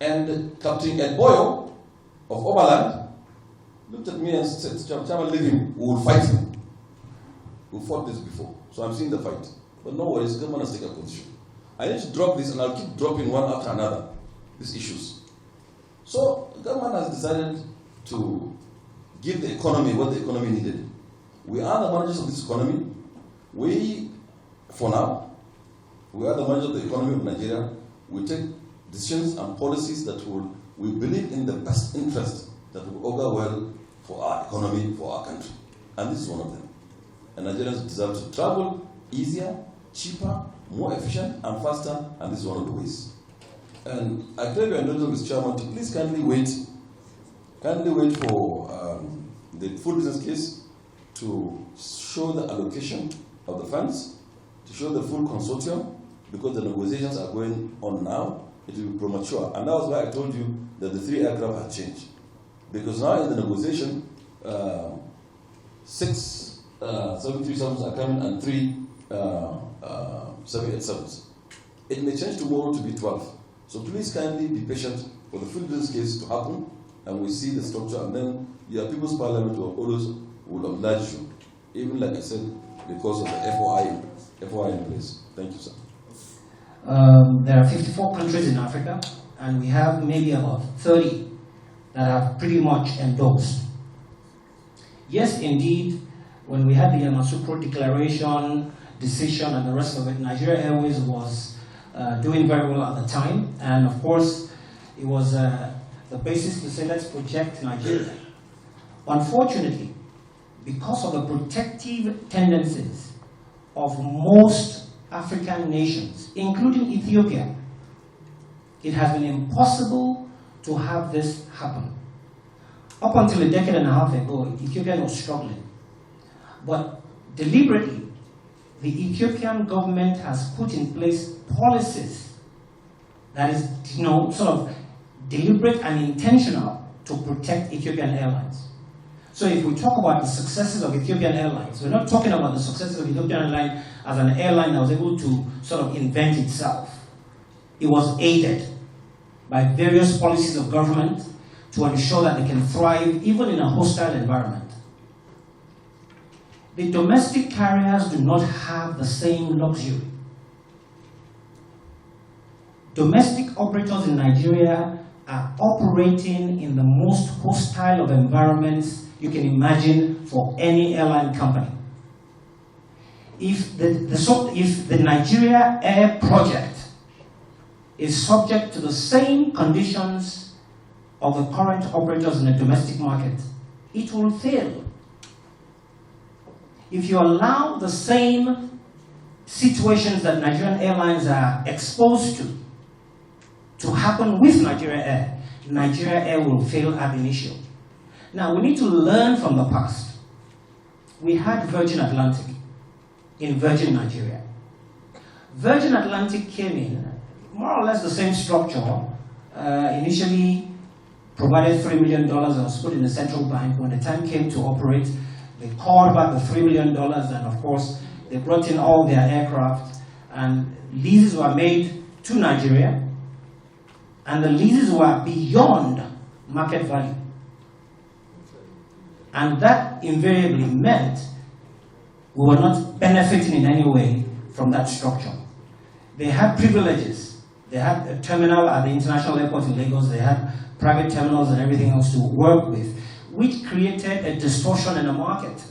And Captain Ed Boyle of Oberland looked at me and said, Chairman, leave him. We will fight him. We fought this before. So I'm seeing the fight. But no worries, government has taken a position. I need to drop this, and I'll keep dropping one after another, these issues. So the government has decided to give the economy what the economy needed. We are the managers of this economy. For now, we are the managers of the economy of Nigeria. We take decisions and policies that we believe in the best interest that will augur well for our economy, for our country. And this is one of them. And Nigerians deserve to travel easier, cheaper, more efficient, and faster, and this is one of the ways. And I crave your indulgence, Mr. Chairman, to please kindly wait for the full business case to show the allocation of the funds, to show the full consortium, because the negotiations are going on now. It will be premature. And that was why I told you that the 3 aircraft had changed. Because now in the negotiation, 6 737s are coming and 3 787s. It may change tomorrow to be 12. So please kindly be patient for the full business case to happen, and we see the structure, and then your People's Parliament will always oblige you, even like I said, because of the FOI in place. Thank you, sir. There are 54 countries in Africa, and we have maybe about 30 that have pretty much endorsed. Yes, indeed, when we had the Yamoussoukro Declaration, decision, and the rest of it, Nigeria Airways was doing very well at the time, and of course, it was the basis to say, let's project Nigeria. Unfortunately, because of the protective tendencies of most African nations, including Ethiopia, it has been impossible to have this happen. Up until a decade and a half ago, Ethiopia was struggling. But deliberately, the Ethiopian government has put in place policies that is, sort of deliberate and intentional to protect Ethiopian Airlines. So if we talk about the successes of Ethiopian Airlines, we're not talking about the successes of Ethiopian Airlines as an airline that was able to sort of invent itself. It was aided by various policies of government to ensure that they can thrive even in a hostile environment. The domestic carriers do not have the same luxury. Domestic operators in Nigeria are operating in the most hostile of environments you can imagine for any airline company. If the Nigeria Air project is subject to the same conditions of the current operators in the domestic market, it will fail. If you allow the same situations that Nigerian airlines are exposed to happen with Nigeria Air will fail ab initio. Now, we need to learn from the past. We had Virgin Atlantic in Virgin Nigeria. Virgin Atlantic came in, more or less the same structure, initially provided $3 million that was put in the central bank. When the time came to operate, they called back the $3 million, and of course, they brought in all their aircraft, and leases were made to Nigeria, and the leases were beyond market value. And that invariably meant we were not benefiting in any way from that structure. They had privileges. They had a terminal at the international airport in Lagos. They had private terminals and everything else to work with, which created a distortion in the market.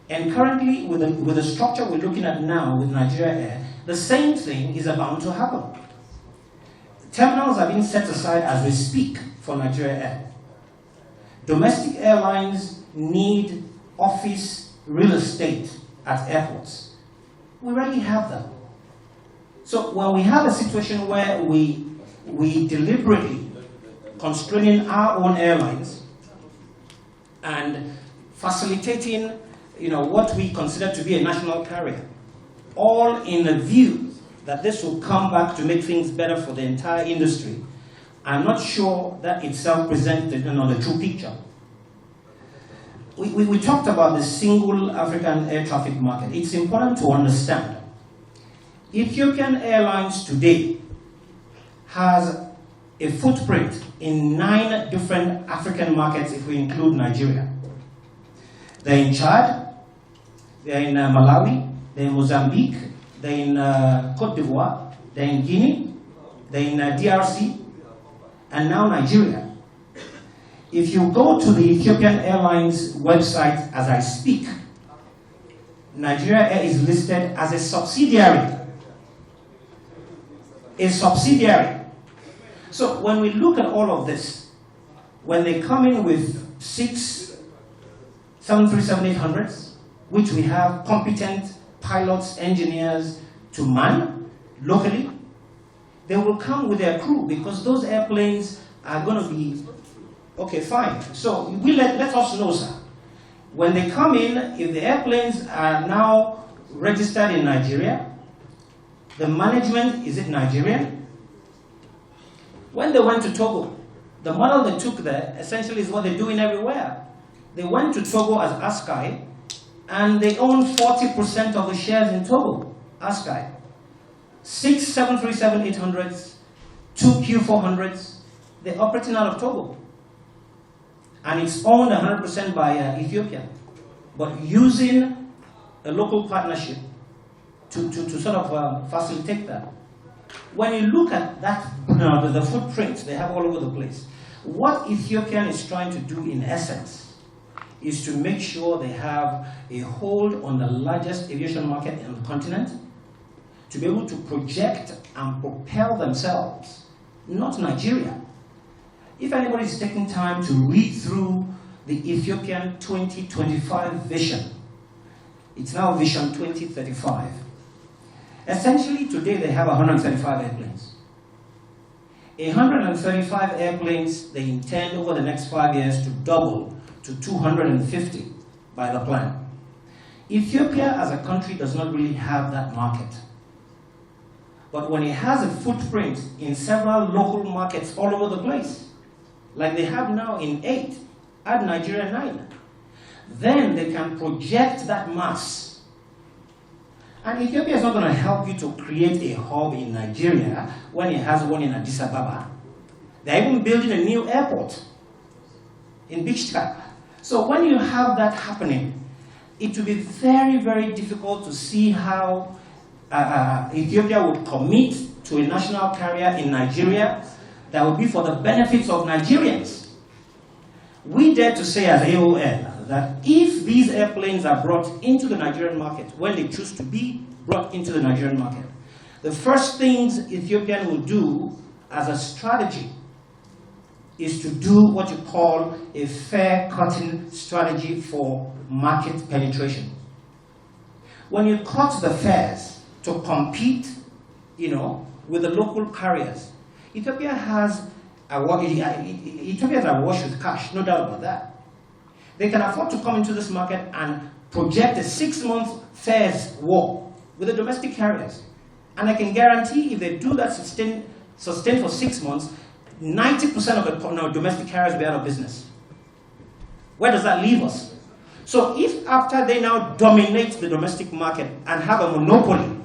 And currently, with the structure we're looking at now with Nigeria Air, the same thing is about to happen. Terminals are being set aside as we speak for Nigeria Air. Domestic airlines need office real estate at airports. We already have them. So when we have a situation where we deliberately constraining our own airlines and facilitating, what we consider to be a national carrier, all in the view that this will come back to make things better for the entire industry, I'm not sure that itself presents the true picture. We talked about the single African air traffic market. It's important to understand. Ethiopian Airlines today has a footprint in 9 different African markets if we include Nigeria. They're in Chad, they're in Malawi, they're in Mozambique, they're in Cote d'Ivoire, they're in Guinea, they're in DRC, and now Nigeria. If you go to the Ethiopian Airlines website as I speak, Nigeria Air is listed as a subsidiary. A subsidiary. So when we look at all of this, when they come in with 6 737-800s, which we have competent pilots, engineers to man locally, they will come with their crew because those airplanes are going to be, okay, fine. So let us know, sir. When they come in, if the airplanes are now registered in Nigeria, the management, is it Nigerian? When they went to Togo, the model they took there essentially is what they're doing everywhere. They went to Togo as Askai, and they own 40% of the shares in Togo, Askai. 6 737-800s, 2 Q400s, they're operating out of Togo. And it's owned 100% by Ethiopia, but using a local partnership to sort of facilitate that. When you look at that, the footprint they have all over the place, what Ethiopian is trying to do in essence is to make sure they have a hold on the largest aviation market in the continent, to be able to project and propel themselves, not Nigeria. If anybody is taking time to read through the Ethiopian 2025 vision, it's now Vision 2035. Essentially, today they have 135 airplanes. 135 airplanes, they intend over the next 5 years to double to 250 by the plan. Ethiopia as a country does not really have that market. But when it has a footprint in several local markets all over the place, like they have now in 8, add Nigeria 9, then they can project that mass. And Ethiopia is not going to help you to create a hub in Nigeria when it has one in Addis Ababa. They're even building a new airport in Bichtka. So when you have that happening, it will be very, very difficult to see how Ethiopia would commit to a national carrier in Nigeria that would be for the benefits of Nigerians. We dare to say as AOL that if these airplanes are brought into the Nigerian market, when they choose to be brought into the Nigerian market, the first things Ethiopian will do as a strategy is to do what you call a fair cutting strategy for market penetration. When you cut the fares to compete, with the local carriers, Ethiopia has Ethiopians are awash with cash, no doubt about that. They can afford to come into this market and project a 6-month fares war with the domestic carriers. And I can guarantee if they do that sustain for 6 months, 90% of the domestic carriers will be out of business. Where does that leave us? So if after they now dominate the domestic market and have a monopoly,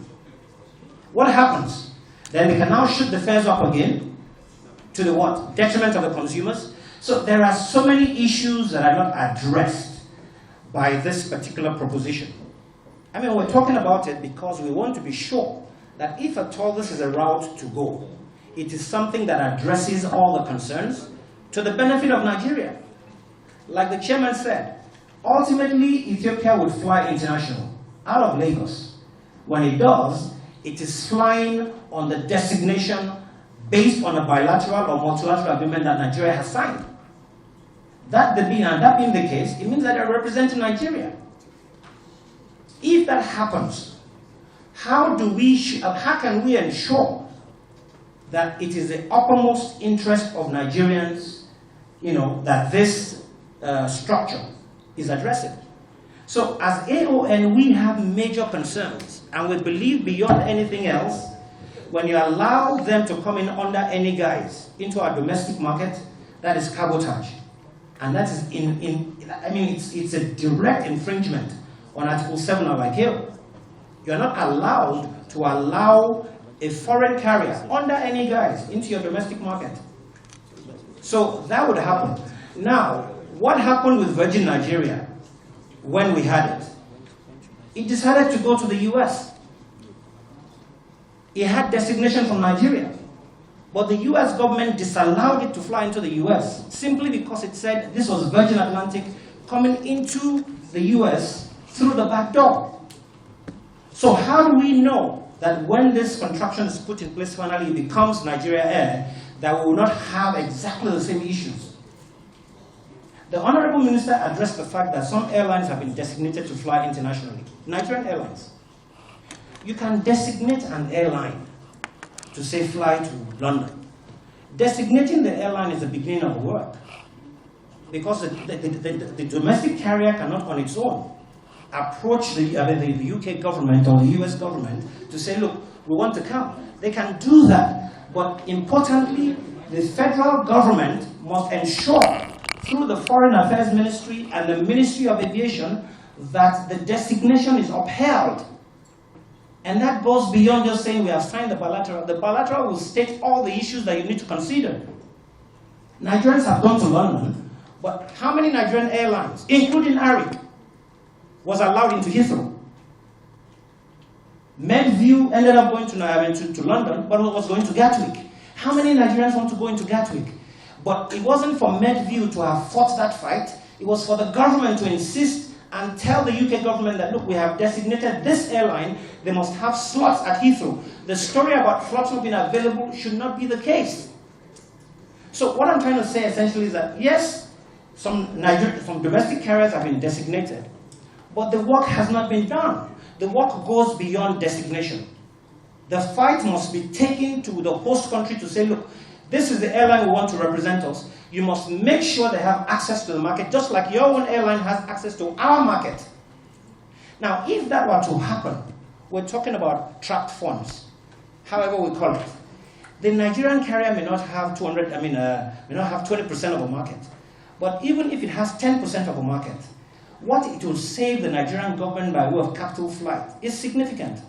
what happens? Then they can now shoot the fares up again to the what? Detriment of the consumers. So there are so many issues that are not addressed by this particular proposition. I mean, we're talking about it because we want to be sure that if at all this is a route to go, it is something that addresses all the concerns to the benefit of Nigeria. Like the chairman said, ultimately Ethiopia would fly international out of Lagos. When it does, it is flying on the designation based on a bilateral or multilateral agreement that Nigeria has signed. That being the case, it means that they're representing Nigeria. If that happens, how can we ensure that it is the uppermost interest of Nigerians, that this structure is addressing? So as AON, we have major concerns, and we believe beyond anything else, when you allow them to come in under any guise into our domestic market, that is cabotage. And that is it's a direct infringement on Article 7 of ICAO. You are not allowed to allow a foreign carrier under any guise into your domestic market. So that would happen. Now, what happened with Virgin Nigeria when we had it? It decided to go to the US. It had designation from Nigeria. But the US government disallowed it to fly into the US simply because it said this was Virgin Atlantic coming into the US through the back door. So how do we know that when this contraction is put in place finally it becomes Nigeria Air, that we will not have exactly the same issues? The Honorable Minister addressed the fact that some airlines have been designated to fly internationally. Nigerian Airlines. You can designate an airline to say fly to London. Designating the airline is the beginning of the work. Because the domestic carrier cannot on its own approach the UK government or the US government to say, look, we want to come. They can do that, but importantly, the federal government must ensure through the Foreign Affairs Ministry and the Ministry of Aviation that the designation is upheld. And that goes beyond just saying we have signed the bilateral. The bilateral will state all the issues that you need to consider. Nigerians have gone to London, but how many Nigerian airlines, including Arik, was allowed into Heathrow? Medview ended up going to London, but was going to Gatwick. How many Nigerians want to go into Gatwick? But it wasn't for Medview to have fought that fight. It was for the government to insist and tell the UK government that, look, we have designated this airline, they must have slots at Heathrow. The story about slots not being available should not be the case. So what I'm trying to say essentially is that, yes, some domestic carriers have been designated, but the work has not been done. The work goes beyond designation. The fight must be taken to the host country to say, look, this is the airline we want to represent us. You must make sure they have access to the market, just like your own airline has access to our market. Now, if that were to happen, we're talking about trapped funds, however we call it. The Nigerian carrier may not have may not have 20% of a market. But even if it has 10% of a market, what it will save the Nigerian government by way of capital flight is significant.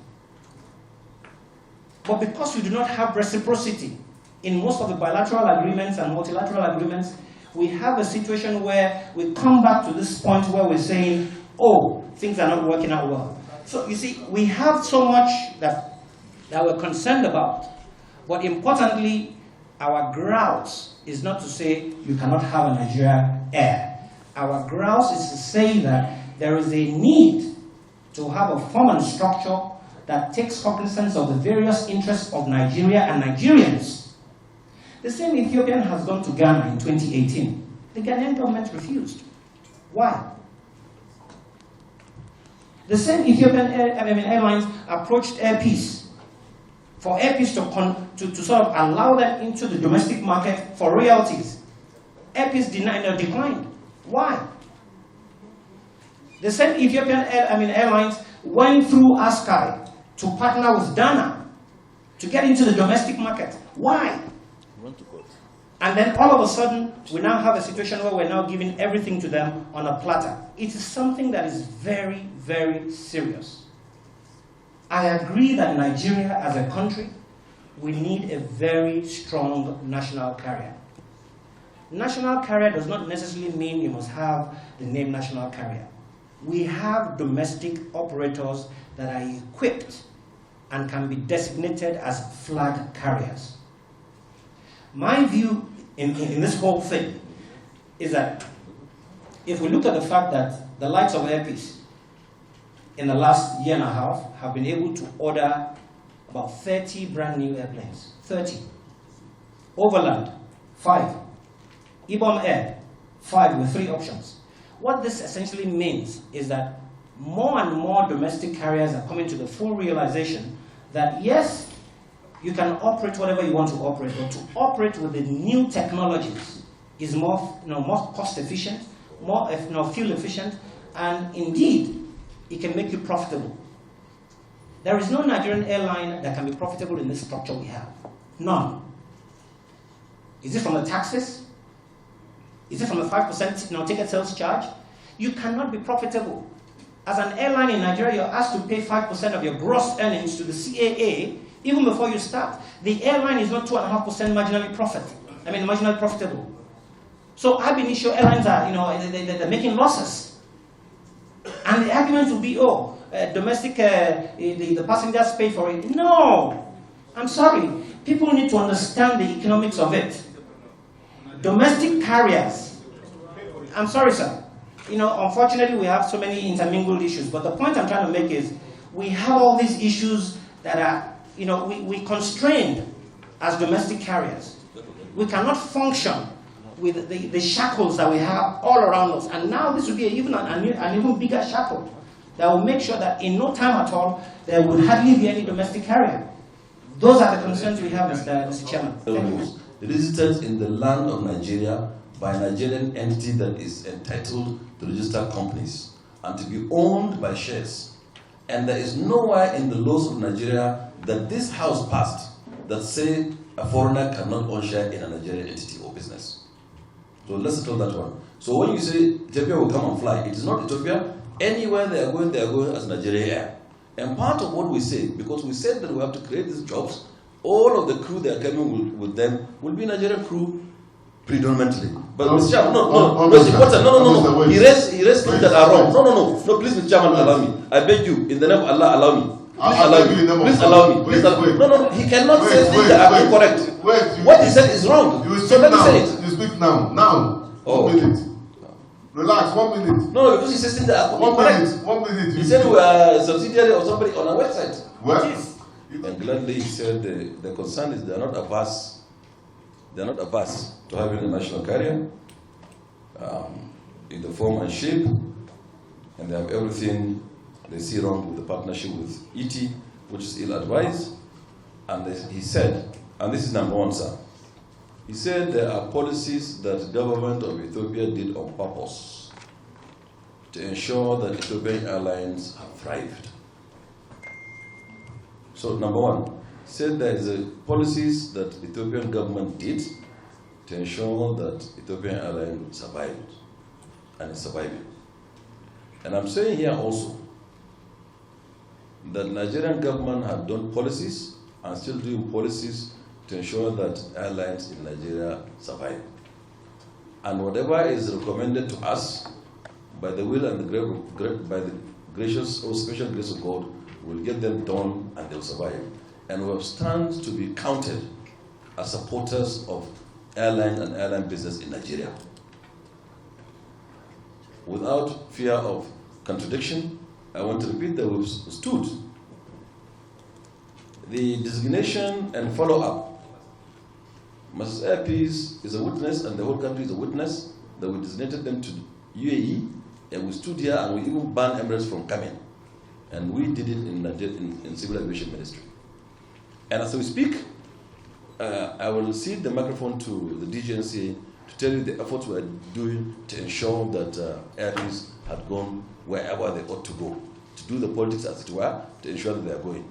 But because we do not have reciprocity in most of the bilateral agreements and multilateral agreements, we have a situation where we come back to this point where we're saying, oh, things are not working out well. So you see, we have so much that we're concerned about. But importantly, our grouse is not to say you cannot have a Nigeria Air. Our grouse is to say that there is a need to have a form and structure that takes cognizance of the various interests of Nigeria and Nigerians. The same Ethiopian has gone to Ghana in 2018. The Ghanaian government refused. Why? The same Ethiopian Airlines approached Air Peace for Air Peace to sort of allow them into the domestic market for royalties. Air Peace declined. Why? The same Ethiopian Airlines went through ASCAI to partner with Dana to get into the domestic market. Why? And then all of a sudden, we now have a situation where we're now giving everything to them on a platter. It is something that is very, very serious. I agree that Nigeria as a country, we need a very strong national carrier. National carrier does not necessarily mean you must have the name national carrier. We have domestic operators that are equipped and can be designated as flag carriers. My view in this whole thing is that if we look at the fact that the likes of Air Peace in the last year and a half have been able to order about 30 brand new airplanes. 30. Overland, 5. Ibom Air, 5 with 3 options. What this essentially means is that more and more domestic carriers are coming to the full realization that yes, you can operate whatever you want to operate, but to operate with the new technologies is more cost efficient, more fuel efficient, and indeed, it can make you profitable. There is no Nigerian airline that can be profitable in this structure we have. None. Is it from the taxes? Is it from the 5% ticket sales charge? You cannot be profitable. As an airline in Nigeria, you're asked to pay 5% of your gross earnings to the CAA even before you start. The airline is not 2.5% marginally profitable. So ab initio airlines are, they're making losses. And the argument will be, domestic, the passengers pay for it. No! I'm sorry. People need to understand the economics of it. Domestic carriers, I'm sorry, sir. Unfortunately, we have so many intermingled issues. But the point I'm trying to make is, we have all these issues that are, we constrained as domestic carriers. We cannot function with the shackles that we have all around us. And now this will be an even bigger shackle that will make sure that in no time at all, there will hardly be any domestic carrier. Those are the concerns we have, Mr. Chairman. Thank you. Registered in the land of Nigeria by a Nigerian entity that is entitled to register companies and to be owned by shares. And there is nowhere in the laws of Nigeria that this House passed that say a foreigner cannot own share in a Nigerian entity or business. So let's settle that one. So when you say Ethiopia will come and fly, it is not Ethiopia. Anywhere they are going as Nigeria Air. And part of what we say, because we said that we have to create these jobs, all of the crew that are coming with them will be Nigerian crew predominantly. But Mr. Chairman, no. He raised things that are wrong. No, please, Mr. Chairman, allow me. I beg you, in the name of Allah, allow me. Please allow me. No, he cannot say things that are incorrect. What he said is wrong. So let me say it. You speak now. Oh. 1 minute. Relax, 1 minute. No, because he says things that are incorrect. 1 minute. He said we are a subsidiary of somebody on our website. What? And gladly he said the concern is they are not averse to having a national carrier in the form and shape, and they have everything they see wrong with the partnership with ET, which is ill-advised. And he said, and this is number one, sir, he said there are policies that the government of Ethiopia did on purpose to ensure that Ethiopian Airlines have thrived. So number one, said there is a policies that Ethiopian government did to ensure that Ethiopian Airlines survived and is surviving. And I'm saying here also that Nigerian government have done policies and still doing policies to ensure that airlines in Nigeria survive. And whatever is recommended to us by the will and by the gracious or special grace of God will get them done and they'll survive. And we have stand to be counted as supporters of airline and airline business in Nigeria. Without fear of contradiction, I want to repeat that we've stood. The designation and follow-up. Mrs. Airpeace is a witness and the whole country is a witness that we designated them to UAE and we stood here and we even banned Emirates from coming. And we did it in Civil Aviation Ministry. And as we speak, I will cede the microphone to the DGNCA to tell you the efforts we are doing to ensure that Airpeace had gone wherever they ought to go, to do the politics as it were, to ensure that they are going.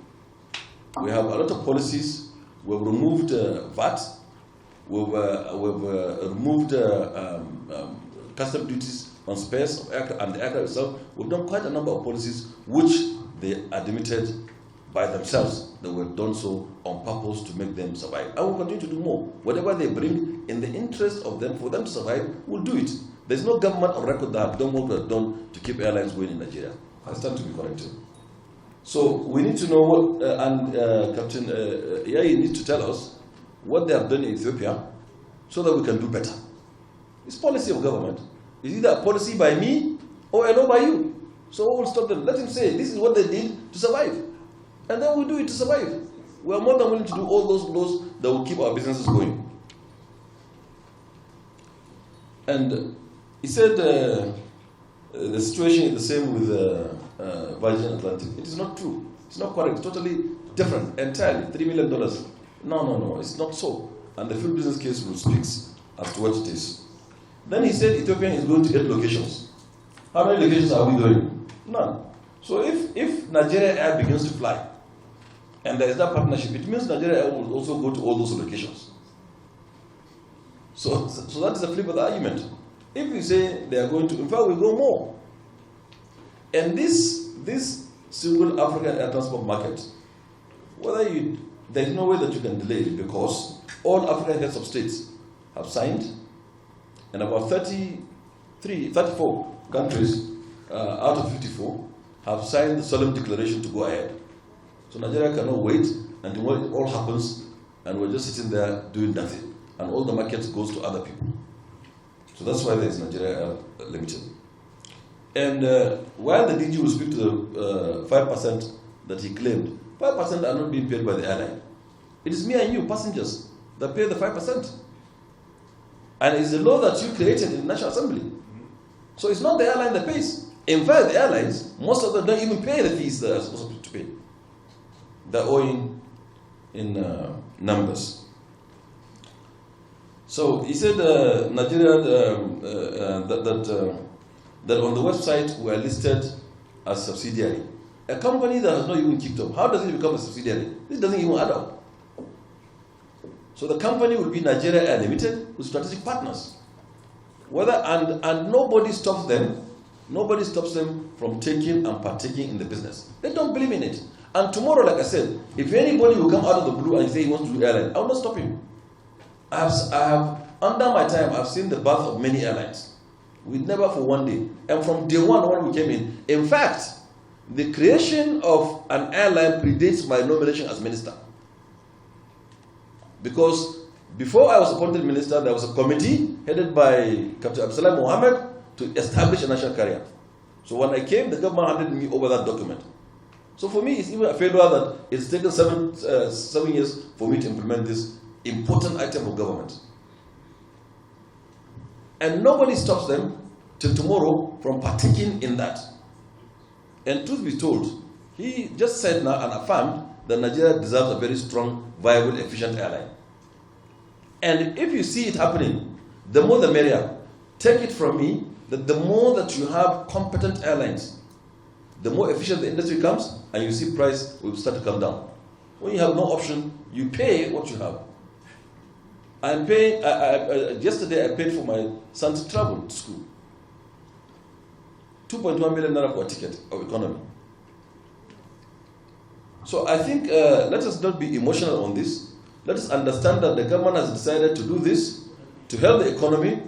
We have a lot of policies. We've removed VAT. We've removed custom duties on spares of aircraft and the aircraft itself. We've done quite a number of policies which they admitted by themselves that we've done so on purpose to make them survive. And we'll continue to do more. Whatever they bring in the interest of them, for them to survive, we'll do it. There's no government on record that have done what we've done to keep airlines going in Nigeria. I stand to be corrected. So we need to know what, Captain Yai needs to tell us what they have done in Ethiopia so that we can do better. It's policy of government. It's either a policy by me or a law by you. So we'll stop them. Let him say, this is what they did to survive. And then we'll do it to survive. We are more than willing to do all those laws that will keep our businesses going. And he said the situation is the same with Virgin Atlantic. It is not true. It's not correct. It's totally different, entirely. $3 million. No, it's not so. And the field business case will speak as to what it is. Then he said Ethiopia is going to 8 locations. How many locations are we going? None. So if Nigeria Air begins to fly, and there is that partnership, it means Nigeria Air will also go to all those locations. So that is the flip of the argument. If we say they are going to, in fact, we go more. And this single African air transport market, there is no way that you can delay it because all African heads of states have signed, and about 34 countries out of 54 have signed the solemn declaration to go ahead. So Nigeria cannot wait until it all happens and we're just sitting there doing nothing. And all the markets goes to other people. So that's why there is Nigeria Limited. And while the DG will speak to the 5% that he claimed, 5% are not being paid by the airline. It is me and you, passengers, that pay the 5%. And it's a law that you created in the National Assembly. So it's not the airline that pays. In fact, the airlines, most of them don't even pay the fees they are supposed to pay. They're owing in numbers. So he said Nigeria, that on the website we are listed as subsidiary. A company that has not even kicked off, how does it become a subsidiary? This doesn't even add up. So the company will be Nigeria Air Limited with strategic partners. And nobody stops them. Nobody stops them from taking and partaking in the business. They don't believe in it. And tomorrow, like I said, if anybody will come out of the blue and say he wants to do airline, I will not stop him. I have under my time, I've seen the birth of many airlines. We never for one day. And from day one when we came in fact, the creation of an airline predates my nomination as minister. Because before I was appointed minister, there was a committee headed by Captain Absalam Mohammed to establish a national carrier. So when I came, the government handed me over that document. So for me, it's even a failure that it's taken 7 years for me to implement this important item of government. And nobody stops them till tomorrow from partaking in that. And truth be told, he just said now and affirmed that Nigeria deserves a very strong, viable, efficient airline. And if you see it happening, the more the merrier. Take it from me, that the more that you have competent airlines, the more efficient the industry comes, and you see price will start to come down. When you have no option, you pay what you have. I'm paying. Yesterday, I paid for my son to travel to school. 2.1 million naira for a ticket of economy. So I think let us not be emotional on this. Let us understand that the government has decided to do this to help the economy.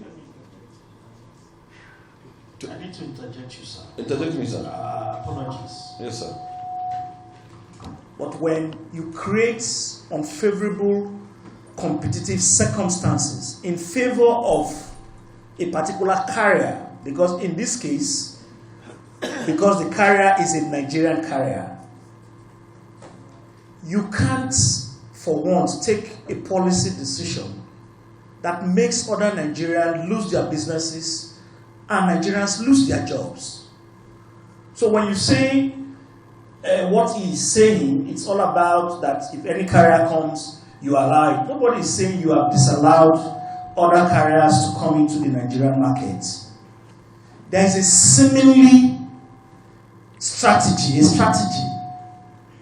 I need to interject you, sir. Interject me, sir. Apologies. Yes, sir. But when you create unfavorable competitive circumstances in favor of a particular carrier, because in this case, because the carrier is a Nigerian carrier, you can't, for once, take a policy decision that makes other Nigerians lose their businesses and Nigerians lose their jobs. So when you say what he is saying, it's all about that if any carrier comes, you allow it. Nobody is saying you have disallowed other carriers to come into the Nigerian market. There is a strategy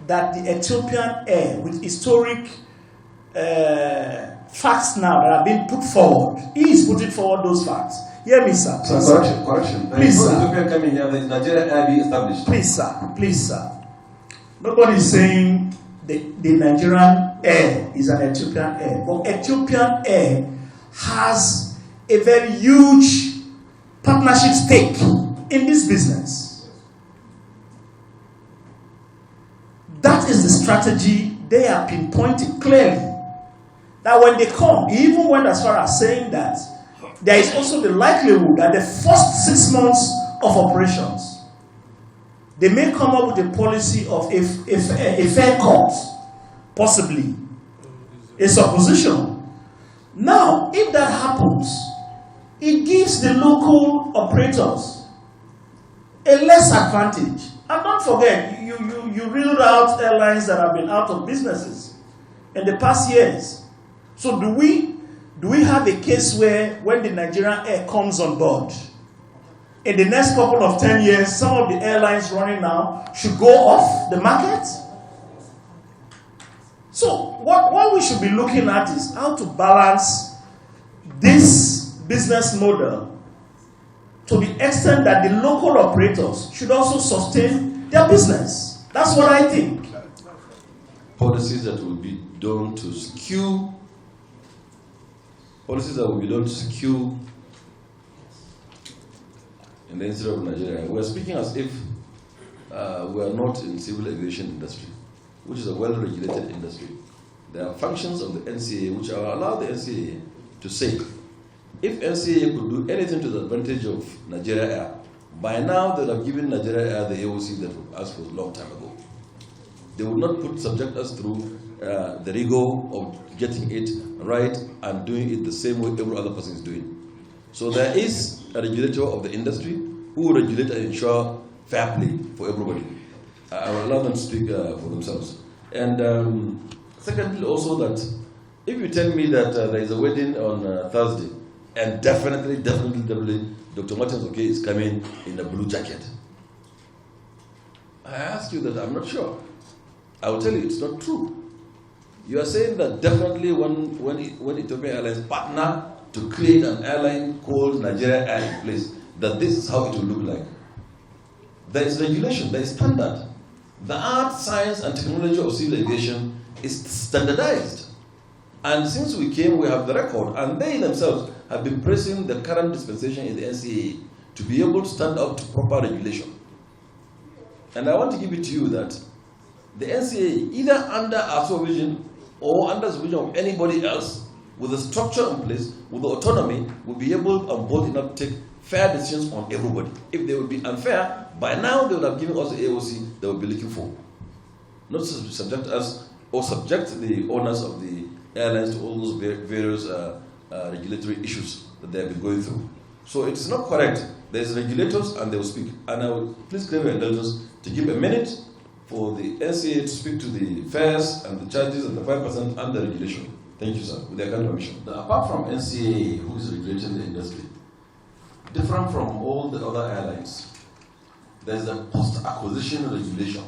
that the Ethiopian Air, with historic facts now that have been put forward, he is putting forward those facts. Hear me, sir. Please, correction. Please, sir. Ethiopian coming here, the Nigerian Air be established. Please, sir. Nobody is saying the Nigerian Air is an Ethiopian Air, but Ethiopian Air has a very huge partnership stake in this business. That is the strategy they have pinpointed clearly. That when they come, he even went as far as saying that there is also the likelihood that the first 6 months of operations, they may come up with a policy of a fair cost, possibly a supposition. Now, if that happens, it gives the local operators a less advantage. And don't forget, you reeled out airlines that have been out of businesses in the past years. So do we have a case where when the Nigerian Air comes on board, in the next couple of 10 years, some of the airlines running now should go off the market? So what we should be looking at is how to balance this business model to the extent that the local operators should also sustain their business. That's what I think. Policies that will be done to skew in the industry of Nigeria. We're speaking as if we are not in civil aviation industry, which is a well-regulated industry. There are functions of the NCAA which allow the NCAA to say, if NCAA could do anything to the advantage of Nigeria Air, by now they would have given Nigeria Air the AOC that we asked for a long time ago. They would not subject us through the rigor of getting it right and doing it the same way every other person is doing. So there is a regulator of the industry who will regulate and ensure fair play for everybody. I will allow them to speak for themselves. And secondly, also that if you tell me that there is a wedding on Thursday, and definitely, Dr. Martin Oke is coming in a blue jacket, I ask you that I'm not sure. I will tell you it's not true. You are saying that definitely when Ethiopian Airlines partner to create an airline called Nigeria Air in place, that this is how it will look like. There is regulation, there is standard. The art, science, and technology of civil aviation is standardized. And since we came, we have the record, and they themselves have been pressing the current dispensation in the NCAA to be able to stand up to proper regulation. And I want to give it to you that the NCAA, either under our supervision or under the supervision of anybody else, with the structure in place, with the autonomy, will be able and bold enough to take fair decisions on everybody. If they would be unfair, by now they would have given us the AOC they would be looking for. Not to subject us or subject the owners of the airlines to all those various regulatory issues that they have been going through. So it is not correct. There's regulators and they will speak. And I will please claim your indulgence to give a minute for the NCAA to speak to the fares and the charges and the 5% and the regulation. Thank you, sir. With your kind permission. Now, apart from NCAA, who is regulating the industry, different from all the other airlines, there's a post-acquisition regulation.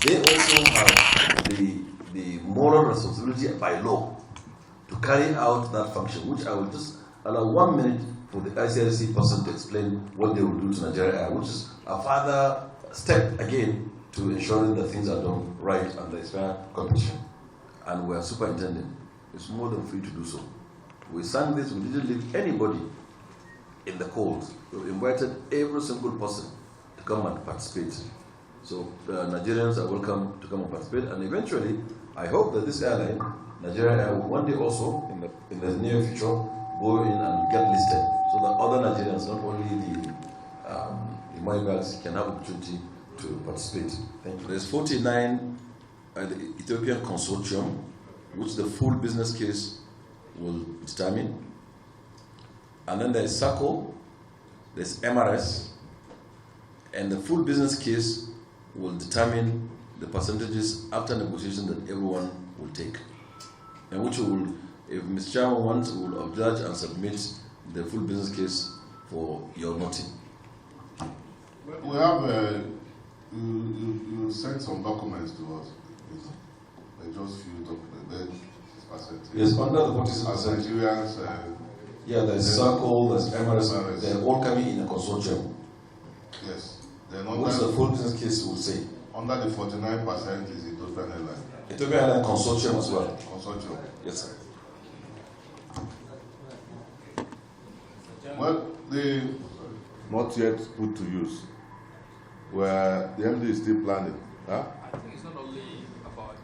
They also have the moral responsibility by law to carry out that function, which I will just allow 1 minute for the ICRC person to explain what they will do to Nigeria Air, which is a further step again to ensuring that things are done right and there is fair competition. And we are superintendent. It's more than free to do so. We sang this, we didn't leave anybody in the cold. We invited every single person to come and participate. So Nigerians are welcome to come and participate, and eventually, I hope that this airline, Nigeria Air, will one day also, in the near future, go in and get listed, so that other Nigerians, not only the money bags, can have opportunity to participate. Thank you. There's 49 at the Ethiopian consortium, which the full business case will determine. And then there's SACO, there's MRS, and the full business case will determine the percentages after negotiation that everyone will take. And which will, if Mr. Chairman wants, we will oblige and submit the full business case for your noting. We have, you sent some documents to us. Just few documents. Yes, under the 46%. Nigerians. Yeah, there's SACO, there's MRS, they're all coming in a consortium. Yes. What's the full business case will say? Under the 49% is Ethiopian Airlines. Ethiopian Airlines consortium as well. Consortium. Yes, sir. Well, they not yet put to use. Where the MD is still planning. Huh? I think it's not only about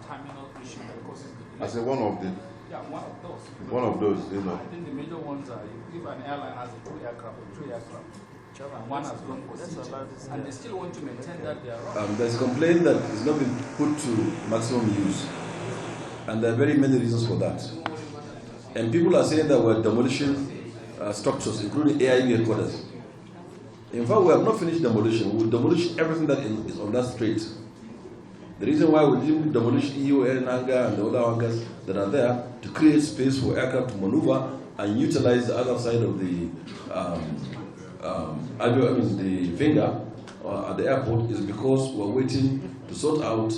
terminal issue, because I say one of the. Yeah, one of those. One of those, you know. I think the major ones are if an airline has two aircraft, and one has gone for siege, and they still want to maintain that they are wrong. There's a complaint that it's not been put to maximum use, and there are very many reasons for that. And people are saying that we're demolishing structures, including AIB headquarters. In fact, we have not finished demolition. We will demolish everything that is on that strait. The reason why we didn't demolish EU Air hangar and the other hangars that are there to create space for aircraft to maneuver and utilize the other side of the the finger at the airport is because we're waiting to sort out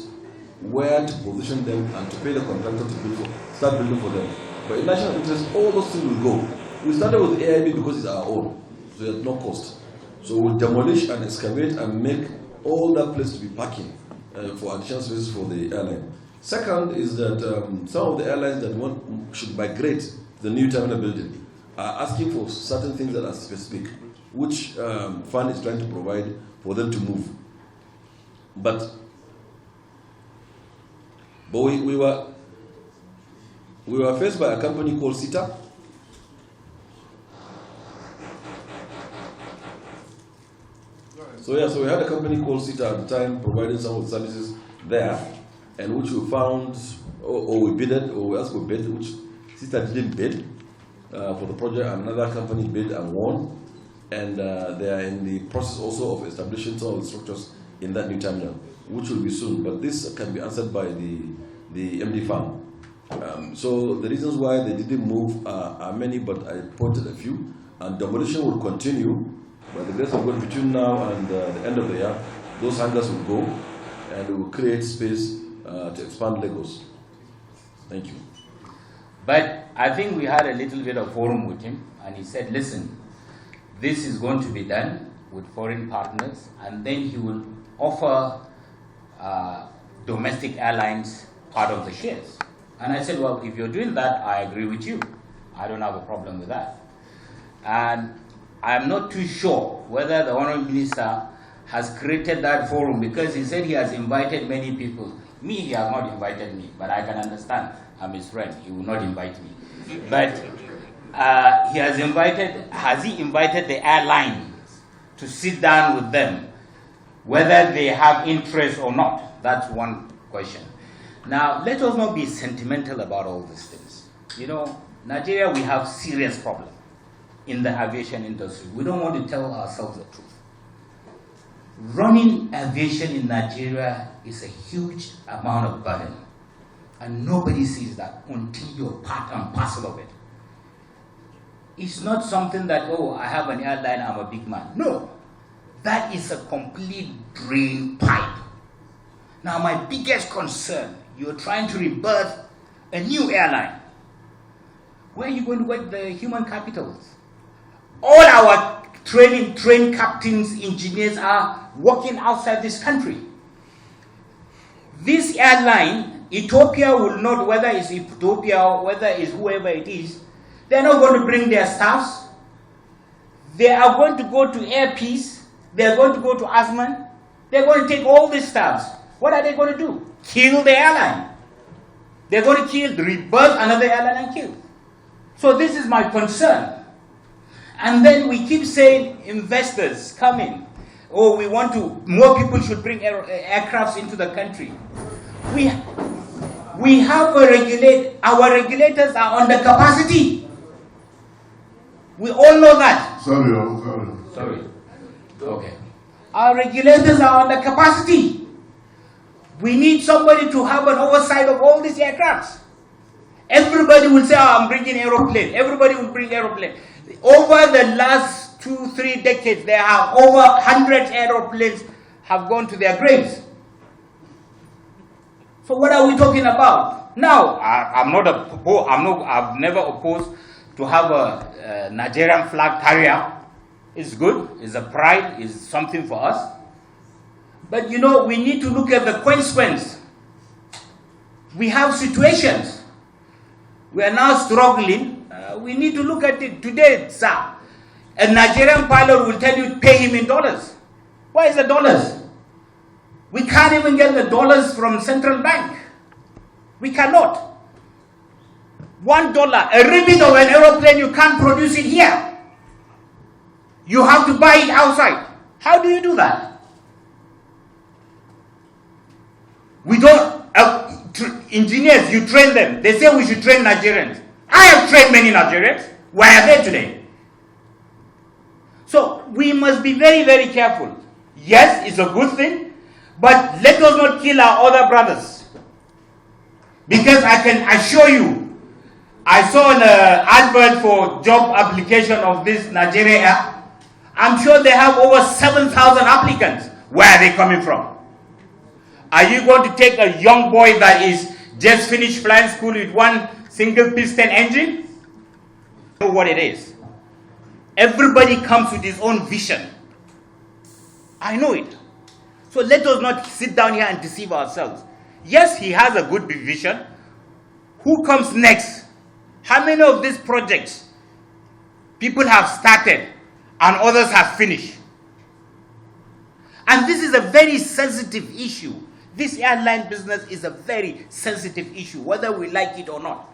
where to position them and to pay the contractor to start building for them. But in national interest, all those things will go. We started with AIB because it's our own, so at no cost. So we'll demolish and excavate and make all that place to be parking for additional spaces for the airline. Second is that some of the airlines that should migrate to the new terminal building are asking for certain things that are specific, which fund is trying to provide for them to move. But we were faced by a company called SITA. So we had a company called SITA at the time providing some of the services there, and which we found, or we bidded, or we asked for bid, which SITA didn't bid for the project. Another company bid and won, and they are in the process also of establishing some of the structures in that new terminal, which will be soon. But this can be answered by the MD farm. So the reasons why they didn't move are many, but I pointed a few. And demolition will continue. By the grace of God, between now and the end of the year, those hangars will go, and we will create space to expand Lagos. Thank you. But I think we had a little bit of forum with him, and he said, listen, this is going to be done with foreign partners, and then he will offer domestic airlines part of the shares. And I said, well, if you're doing that, I agree with you. I don't have a problem with that. And I'm not too sure whether the Honourable Minister has created that forum, because he said he has invited many people. Me, he has not invited me, but I can understand. I'm his friend. He will not invite me. But has he invited the airlines to sit down with them, whether they have interest or not? That's one question. Now, let us not be sentimental about all these things. You know, Nigeria, we have serious problems in the aviation industry. We don't want to tell ourselves the truth. Running aviation in Nigeria is a huge amount of burden, and nobody sees that until you're part and parcel of it. It's not something that, oh, I have an airline, I'm a big man. No. That is a complete drain pipe. Now, my biggest concern, you're trying to rebirth a new airline. Where are you going to get the human capitals? All our trained captains, engineers are working outside this country. This airline, Ethiopia will not, whether it's Ethiopia or whether it's whoever it is, they're not going to bring their staffs. They are going to go to Air Peace. They're going to go to Asman. They're going to take all these staffs. What are they going to do? Kill the airline. They're going to rebirth another airline and kill. So this is my concern. And then we keep saying investors come in. Oh, we want to, more people should bring aircrafts into the country. We have our regulators are under capacity. We all know that. Sorry. Okay. Our regulators are under capacity. We need somebody to have an oversight of all these aircrafts. Everybody will say, oh, I'm bringing aeroplane. Everybody will bring aeroplane. Over the last 2-3 decades, there have over 100 aeroplanes have gone to their graves. So what are we talking about? Now, I've never opposed to have a Nigerian flag carrier. It's good, it's a pride, it's something for us. But you know, we need to look at the consequence. We have situations. We are now struggling. We need to look at it today, sir. A Nigerian pilot will tell you pay him in dollars. Why is the dollars? We can't even get the dollars from central bank. We cannot. $1, a ribbon of an aeroplane, you can't produce it here. You have to buy it outside. How do you do that? We don't, engineers, you train them. They say we should train Nigerians. I have trained many Nigerians. Where are they today? So we must be very, very careful. Yes, it's a good thing, but let us not kill our other brothers. Because I can assure you, I saw an advert for job application of this Nigeria Air. I'm sure they have over 7,000 applicants. Where are they coming from? Are you going to take a young boy that is just finished flying school with one single piston engine? You know what it is. Everybody comes with his own vision. I know it. So let us not sit down here and deceive ourselves. Yes, he has a good vision. Who comes next? How many of these projects people have started and others have finished? And this is a very sensitive issue. This airline business is a very sensitive issue, whether we like it or not.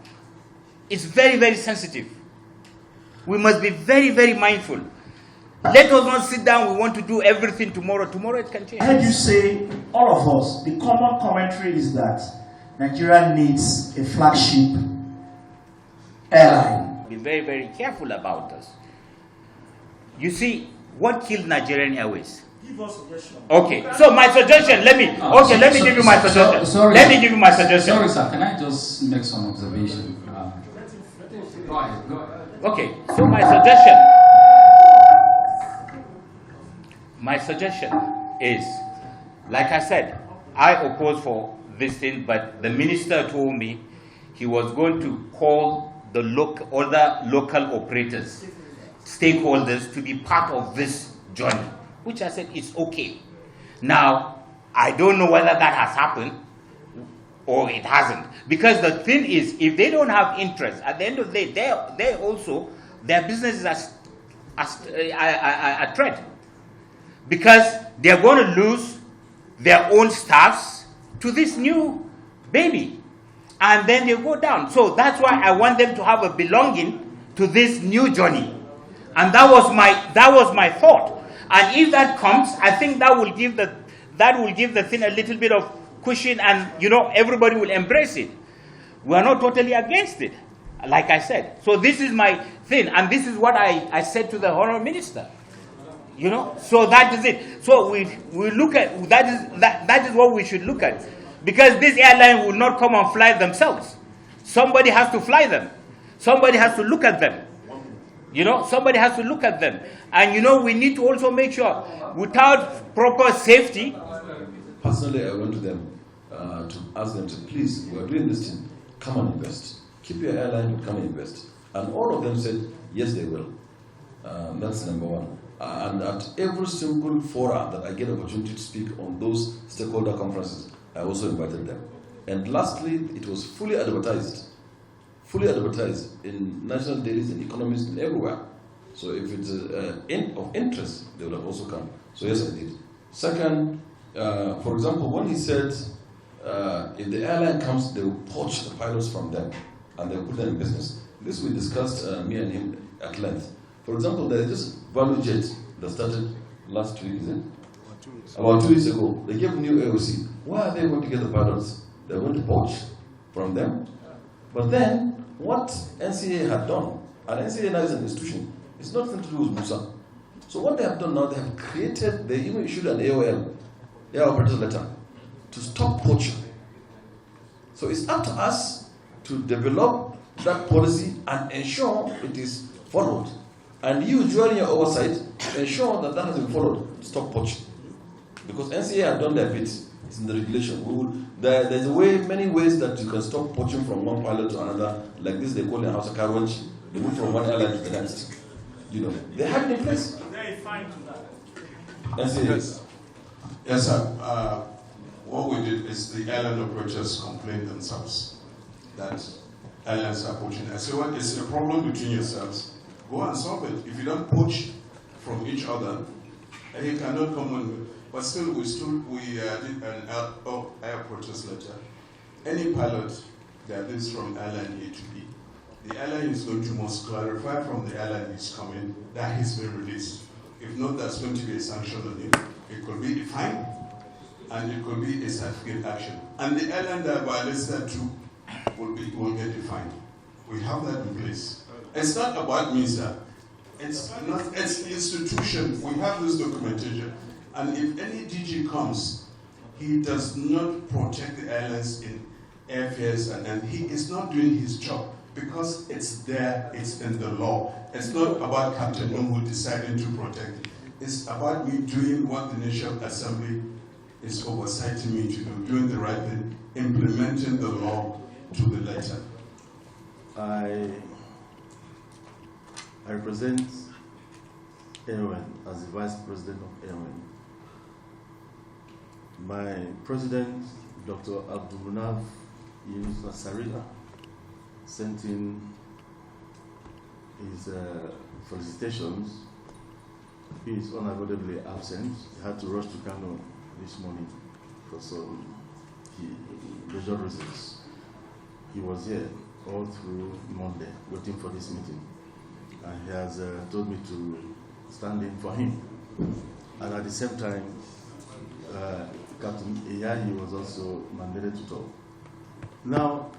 It's very, very sensitive. We must be very, very mindful. Let us not sit down, we want to do everything tomorrow. Tomorrow it can change. I heard you say, all of us, the common commentary is that Nigeria needs a flagship airline. Be very, very careful about this. You see, what killed Nigerian Airways? Give us suggestion. Okay, so my suggestion, let me give you my suggestion. Let me give you my suggestion. Sorry, sir, can I just make some observation? Go ahead. Okay, so my suggestion is, like I said, I oppose for this thing, but the minister told me he was going to call the other local operators, stakeholders, to be part of this journey, which I said is okay. Now, I don't know whether that has happened or it hasn't. Because the thing is, if they don't have interest, at the end of the day, they also, their business is at threat. Because they're going to lose their own staffs to this new baby. And then they go down. So that's why I want them to have a belonging to this new journey. And that was my thought. And if that comes, I think that will give the thing a little bit of cushion, and everybody will embrace it. We are not totally against it, like I said. So this is my thing, and this is what I said to the Honourable Minister. So that is it. So we look at that is what we should look at, because this airline will not come and fly themselves. Somebody has to fly them. Somebody has to look at them. You know, somebody has to look at them. And you know, we need to also make sure, without proper safety. Personally, I went to them to ask them to please, we are doing this thing, come and invest. Keep your airline, but come and invest. And all of them said, yes, they will. That's number one. And at every single forum that I get opportunity to speak on those stakeholder conferences, I also invited them. And lastly, it was fully advertised in national dailies and economists and everywhere. So if it's of interest, they would have also come. So yes, I did. Second, for example, when he said, if the airline comes, they will poach the pilots from them and they'll put them in business. This we discussed, me and him, at length. For example, there is this value jet that started last week, is it? About 2 weeks ago. They gave new AOC. Why are they going to get the pilots? They're going to poach from them. But then, what NCA had done, and NCA now is an institution, it's nothing to do with Musa. So what they have done now, they have created, they even issued an AOL, Air Operator Letter, to stop poaching. So it's up to us to develop that policy and ensure it is followed. And you, during your oversight, ensure that that has been followed to stop poaching. Because NCA have done their bit, it's in the regulation. There's many ways that you can stop poaching from one pilot to another. Like this, they call it a house of carriage. They move from one airline to the next. You know, they have it in place. They fine to that. NCA. Yes, sir. What we did is the airline operators complained themselves that airlines are poaching. I said, well, it's a problem between yourselves. Go and solve it. If you don't poach from each other, and you cannot come on. But still, we did an air protest letter. Any pilot that is from airline A to B, the airline is going to must clarify from the airline he's coming that he's been released. If not, there's going to be a sanction on him. It could be a fine, and it could be a certificate action. And the airline that violates that too will get a fine. We have that in place. It's not about me, sir. It's institution. We have this documentation. And if any DG comes, he does not protect the airlines in airfares, and he is not doing his job because it's there, it's in the law. It's not about Captain Umbu deciding to protect it. It's about me doing what the National Assembly is oversighting me to do, doing the right thing, implementing the law to the letter. I represent Airwan as the Vice President of Airwan. My President, Dr. Abdulmunaf Yunus Sarila, sent in his felicitations. He is unavoidably absent. He had to rush to Kano this morning for some leisure reasons. He was here all through Monday, waiting for this meeting. And he has told me to stand in for him. And at the same time, Captain Iyayi was also mandated to talk. Now,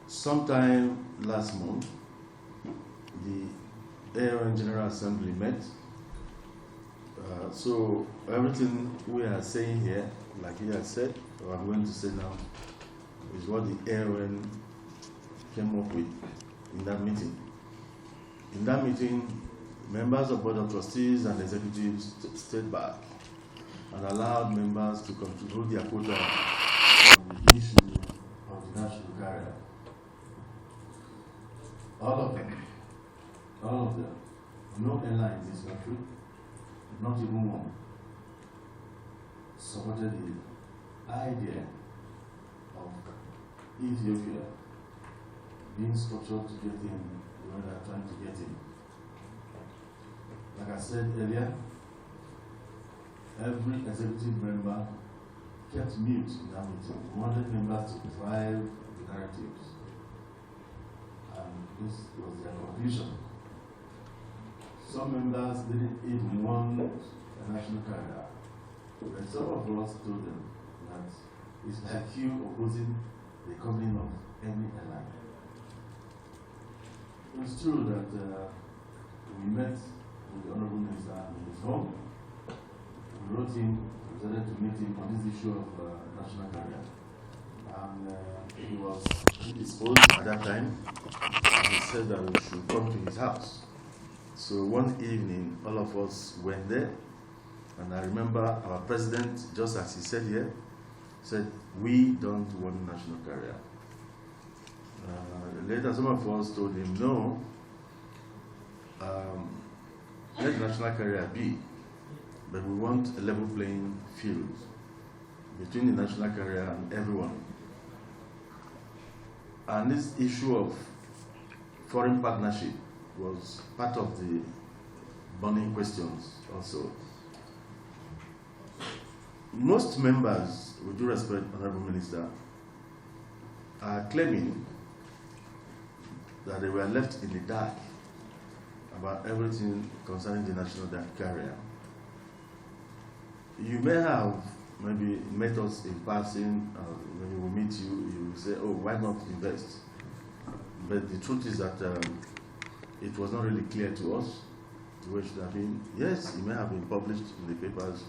sometime last month, the Air General Assembly met. So everything we are saying here, like he has said, or I'm going to say now, is what the airline came up with in that meeting. In that meeting, members of Board of Trustees and executives stayed back and allowed members to contribute their quota on the issue of the national carrier. All of them, no airline in this country, not even one, supported the idea of Ethiopia being structured to get in the way they're trying to get in. Like I said earlier, every executive member kept mute in that meeting. We wanted members to drive the narratives. And this was their conclusion. Some members didn't even want a national carrier. But some of us told them that it's like you opposing the coming of any airline. It's true that we met with the Honorable Minister in his home. We wrote him, we decided to meet him on this issue of national carrier. And he was indisposed at that time, and he said that we should come to his house. So one evening, all of us went there, and I remember our president, just as he said here, said, we don't want national carrier. Later, some of us told him, no, let national carrier be, but we want a level playing field between the national carrier and everyone. And this issue of foreign partnership was part of the burning questions also. Most members, with due respect, Honorable Minister, are claiming that they were left in the dark about everything concerning the national carrier. You may have maybe met us in passing, when we will meet you, you will say, oh, why not invest? But the truth is that it was not really clear to us the way it should have been. Yes, it may have been published in the papers.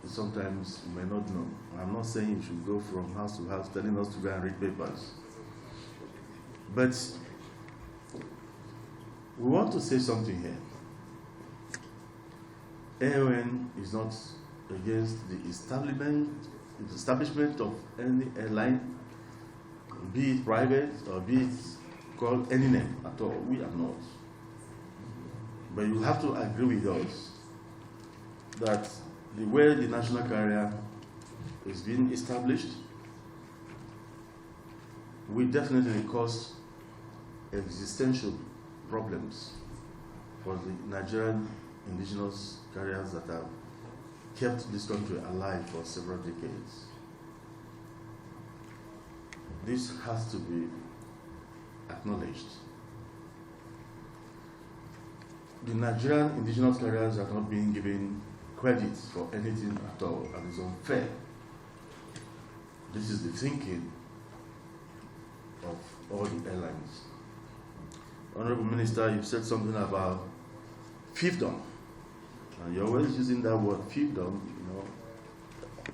Sometimes you may not know. I'm not saying you should go from house to house telling us to go and read papers. But we want to say something here. AON is not against the establishment of any airline, be it private or be it called any name at all. We are not. But you have to agree with us that the way the national carrier is being established will definitely cause existential problems for the Nigerian indigenous carriers that have kept this country alive for several decades. This has to be acknowledged. The Nigerian indigenous carriers are not being given credit for anything at all, and it's unfair. This is the thinking of all the airlines. Honorable Minister, you've said something about fiefdom, and you're always using that word fiefdom,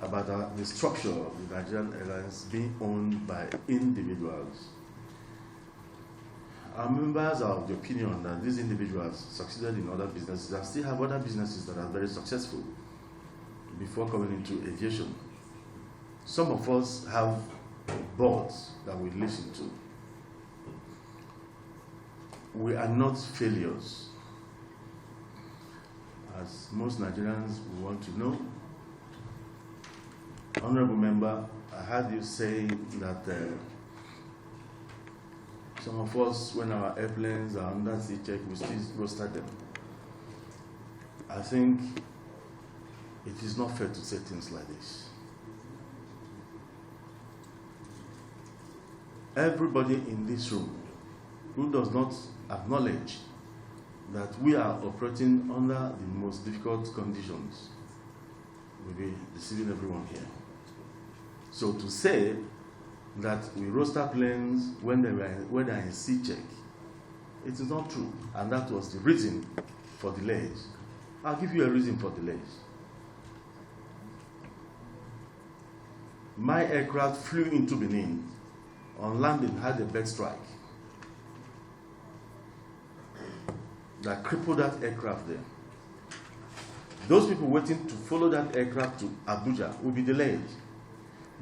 about the structure of the Nigerian airlines being owned by individuals. Our members are of the opinion that these individuals succeeded in other businesses and still have other businesses that are very successful before coming into aviation. Some of us have boards that we listen to. We are not failures. As most Nigerians want to know, Honorable Member, I heard you say that some of us, when our airplanes are under sea check, we still roster them. I think it is not fair to say things like this. Everybody in this room who does not acknowledge that we are operating under the most difficult conditions will be deceiving everyone here. So to say that we roster planes when they are in sea check, it is not true, and that was the reason for delays. I'll give you a reason for delays. My aircraft flew into Benin. On landing, had a bird strike that crippled that aircraft there. Those people waiting to follow that aircraft to Abuja will be delayed.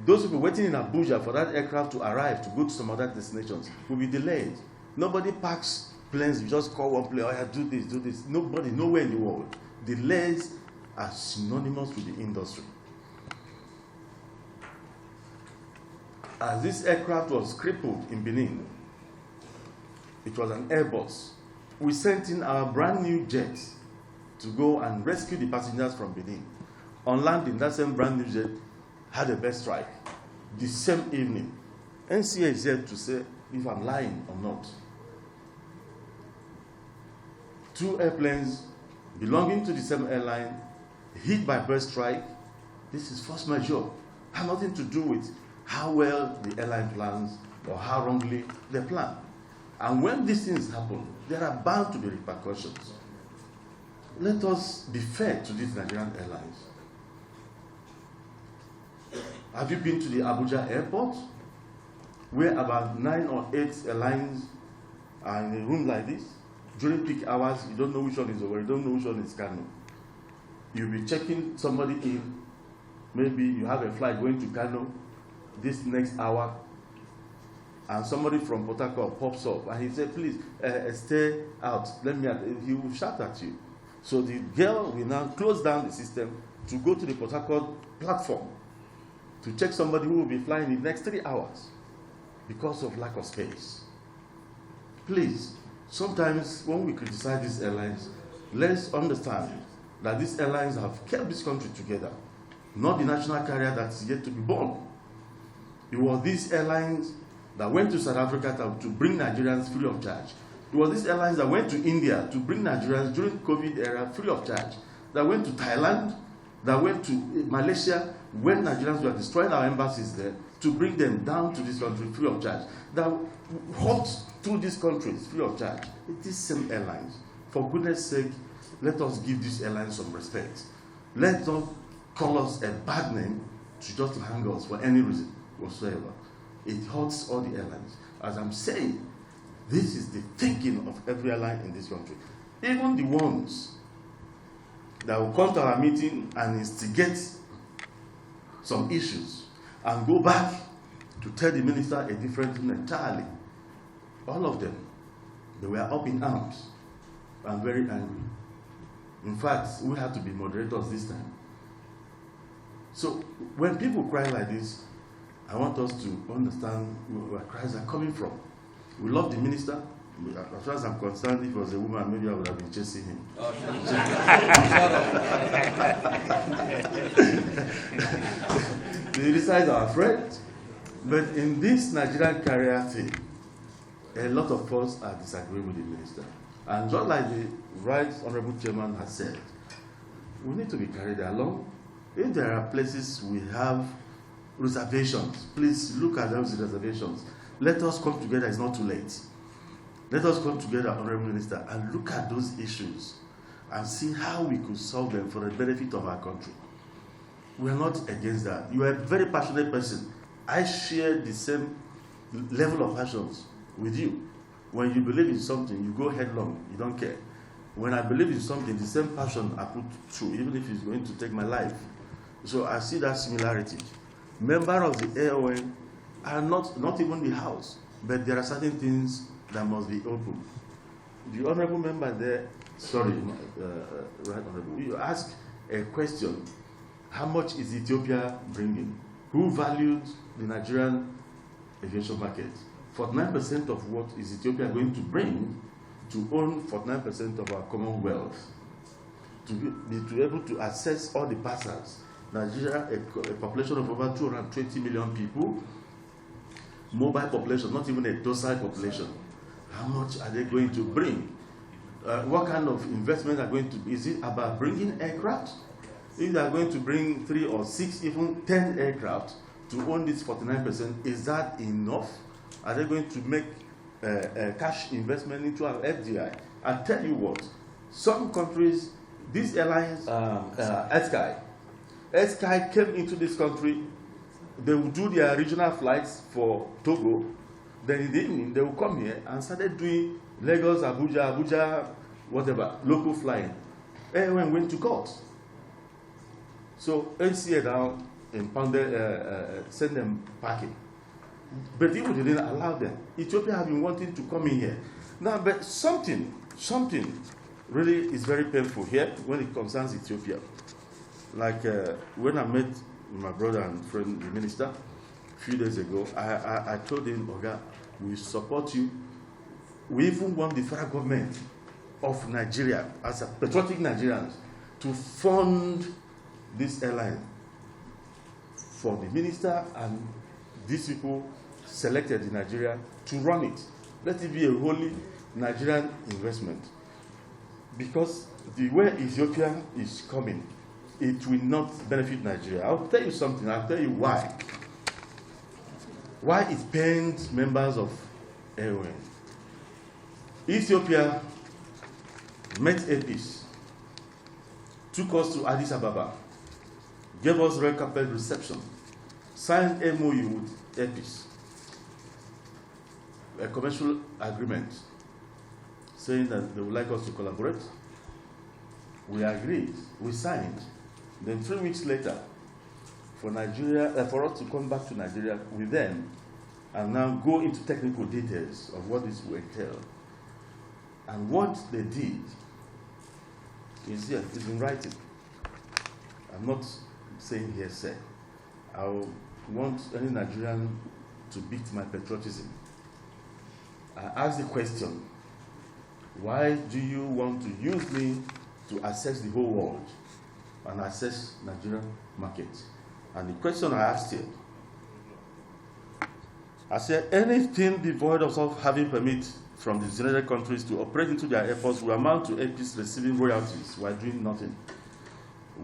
Those people waiting in Abuja for that aircraft to arrive to go to some other destinations will be delayed. Nobody parks planes, you just call one plane, oh yeah, do this, do this. Nobody, nowhere in the world. Delays are synonymous with the industry. As this aircraft was crippled in Benin, it was an Airbus. We sent in our brand new jet to go and rescue the passengers from Benin. On landing, that same brand new jet had a bird strike the same evening. NCA is here to say if I'm lying or not. 2 airplanes belonging to the same airline hit by bird strike. This is force majeure. Has nothing to do with how well the airline plans or how wrongly they plan. And when these things happen, there are bound to be repercussions. Let us be fair to these Nigerian airlines. Have you been to the Abuja airport, where about 9 or 8 airlines are in a room like this? during peak hours, you don't know which one is over, you don't know which one is Kano. You'll be checking somebody in, maybe you have a flight going to Kano this next hour, and somebody from Port Harcourt pops up, and he said, please, stay out, let me out. He will shout at you. So the girl will now close down the system to go to the Port Harcourt platform to check somebody who will be flying in the next 3 hours because of lack of space. Please, sometimes when we criticize these airlines, let's understand that these airlines have kept this country together, not the national carrier that's yet to be born. It was these airlines that went to South Africa to bring Nigerians free of charge. It was these airlines that went to India to bring Nigerians during the COVID era free of charge, that went to Thailand, that went to Malaysia when Nigerians were destroying our embassies there, to bring them down to this country free of charge, that walked through these countries free of charge. It is same airlines. For goodness sake, let us give these airlines some respect. Let them call us a bad name to just hang us for any reason whatsoever. It hurts all the airlines. As I'm saying, this is the thinking of every airline in this country. Even the ones that will come to our meeting and instigate some issues and go back to tell the minister a different thing entirely. All of them, they were up in arms and very angry. In fact, we had to be moderators this time. So when people cry like this, I want us to understand where cries are coming from. We love the minister. As far as I'm concerned, if it was a woman, maybe I would have been chasing him. The minister is our friend. But in this Nigerian carrier thing, a lot of us are disagreeing with the minister. And just like the right honorable chairman has said, we need to be carried along. If there are places we have reservations, please look at those reservations. Let us come together, it's not too late. Let us come together, Honorable Minister, and look at those issues and see how we could solve them for the benefit of our country. We are not against that. You are a very passionate person. I share the same level of passions with you. When you believe in something, you go headlong, you don't care. When I believe in something, the same passion I put through, even if it's going to take my life. So I see that similarity. Members of the AON are not even the House, but there are certain things that must be open. The honorable member there, sorry, right honorable, you ask a question, how much is Ethiopia bringing? Who values the Nigerian aviation market? 49% of what is Ethiopia going to bring to own 49% of our commonwealth, to be able to access all the passers. Nigeria, a population of over 220 million people, mobile population, not even a docile population. How much are they going to bring? What kind of investment are going to be? Is it about bringing aircraft? If they are going to bring 3 or 6, even 10 aircraft to own this 49%, is that enough? Are they going to make a cash investment into our FDI? I'll tell you what, some countries, these airlines, Sky came into this country, they would do their regional flights for Togo, then in the evening they will come here and started doing Lagos, Abuja, whatever, local flying. Everyone went to Govt. So NCA now impounded, sent them packing. But people didn't allow them. Ethiopia have been wanting to come in here. Now, but something really is very painful here when it concerns Ethiopia. Like when I met my brother and friend, the minister, a few days ago, I told him, Oga, we support you. We even want the federal government of Nigeria, as a patriotic Nigerians, to fund this airline for the minister and these people selected in Nigeria to run it. Let it be a wholly Nigerian investment. Because the way Ethiopia is coming, it will not benefit Nigeria. I'll tell you something. I'll tell you why. Why it pains members of AON. Ethiopia met a peace, took us to Addis Ababa, gave us red carpet reception, signed MOU with APIS, a commercial agreement, saying that they would like us to collaborate. We agreed, we signed. Then 3 weeks later, for us to come back to Nigeria with them and now go into technical details of what this will entail. And what they did is here, it's in writing. I'm not saying hearsay. I want any Nigerian to beat my patriotism. I asked the question, why do you want to use me to access the whole world and access Nigerian market? And the question I asked him, I said, anything devoid of having permit from the United countries to operate into their airports will amount to APs receiving royalties while doing nothing.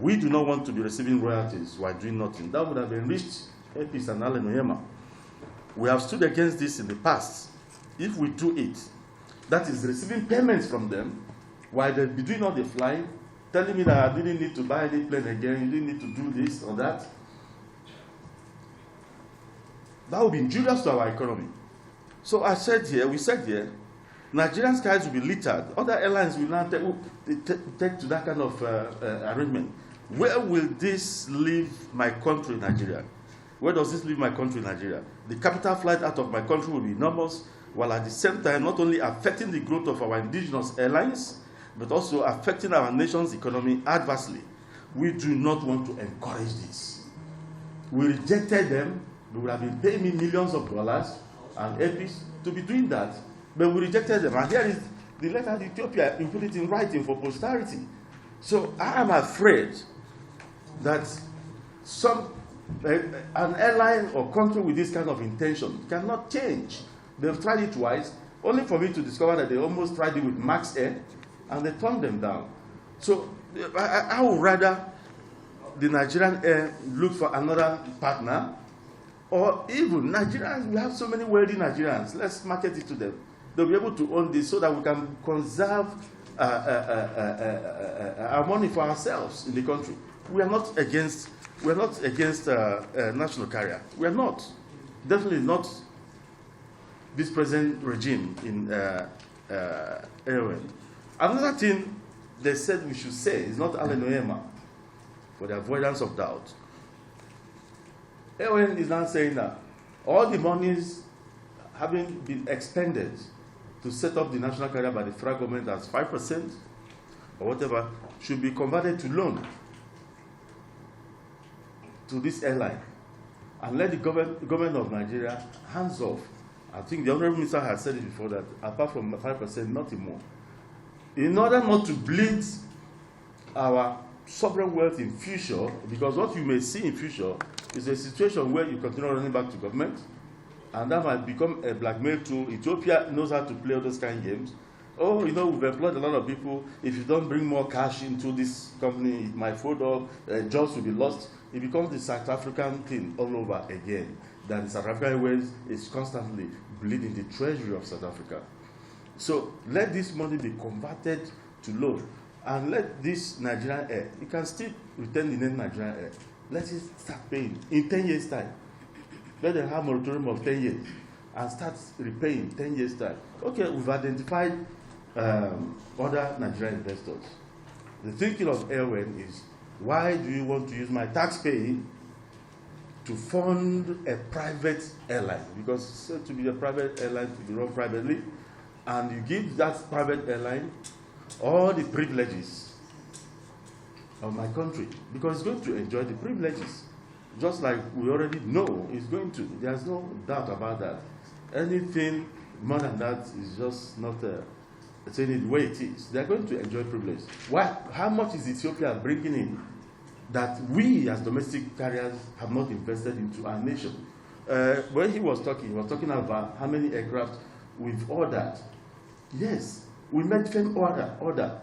We do not want to be receiving royalties while doing nothing. That would have enriched APs and Allen Oyema. We have stood against this in the past. If we do it, that is receiving payments from them while they'll be doing all the flying, telling me that I didn't need to buy any plane again, you didn't need to do this or that. That would be injurious to our economy. So we said here, Nigerian skies will be littered. Other airlines will now take to that kind of arrangement. Where will this leave my country, Nigeria? Where does this leave my country, Nigeria? The capital flight out of my country will be enormous, while at the same time not only affecting the growth of our indigenous airlines, but also affecting our nation's economy adversely. We do not want to encourage this. We rejected them. They would have been paying me millions of dollars and APs to be doing that, but we rejected them. And here is the letter to Ethiopia, you put it in writing for posterity. So I am afraid that an airline or country with this kind of intention cannot change. They've tried it twice, only for me to discover that they almost tried it with Max Air, and they turned them down. So I would rather the Nigerian Air look for another partner, or even Nigerians, we have so many wealthy Nigerians, let's market it to them. They'll be able to own this so that we can conserve our money for ourselves in the country. We are not against national carrier. We are not. Definitely not this present regime in Airline. Another thing they said we should say is not Allen Oyema, for the avoidance of doubt. Airline is now saying that all the monies having been expended to set up the national carrier by the federal government as 5% or whatever should be converted to loan to this airline and let the government of Nigeria hands off. I think the Honorable Minister has said it before that apart from 5%, nothing more. In order not to bleed our sovereign wealth in future, because what you may see in future is a situation where you continue running back to government, and that might become a blackmail tool. Ethiopia knows how to play all those kind of games. Oh, you know, we've employed a lot of people. If you don't bring more cash into this company, it might fold up, jobs will be lost. It becomes the South African thing all over again. That the South African Airways is constantly bleeding the treasury of South Africa. So let this money be converted to loan, and let this Nigerian Air, you can still retain the name Nigerian Air. Let it start paying in 10 years' time. Let them have a moratorium of 10 years and start repaying 10 years' time. Okay, we've identified other Nigerian investors. The thinking of Airline is, why do you want to use my tax paying to fund a private airline? Because it's said to be a private airline to be run privately, and you give that private airline all the privileges of my country, because it's going to enjoy the privileges, just like we already know it's going to. There's no doubt about that. Anything more than that is just not saying it the way it is. They're going to enjoy privilege. Why? How much is Ethiopia bringing in that we as domestic carriers have not invested into our nation? When he was talking about how many aircraft we've ordered. Yes, we made 10 order.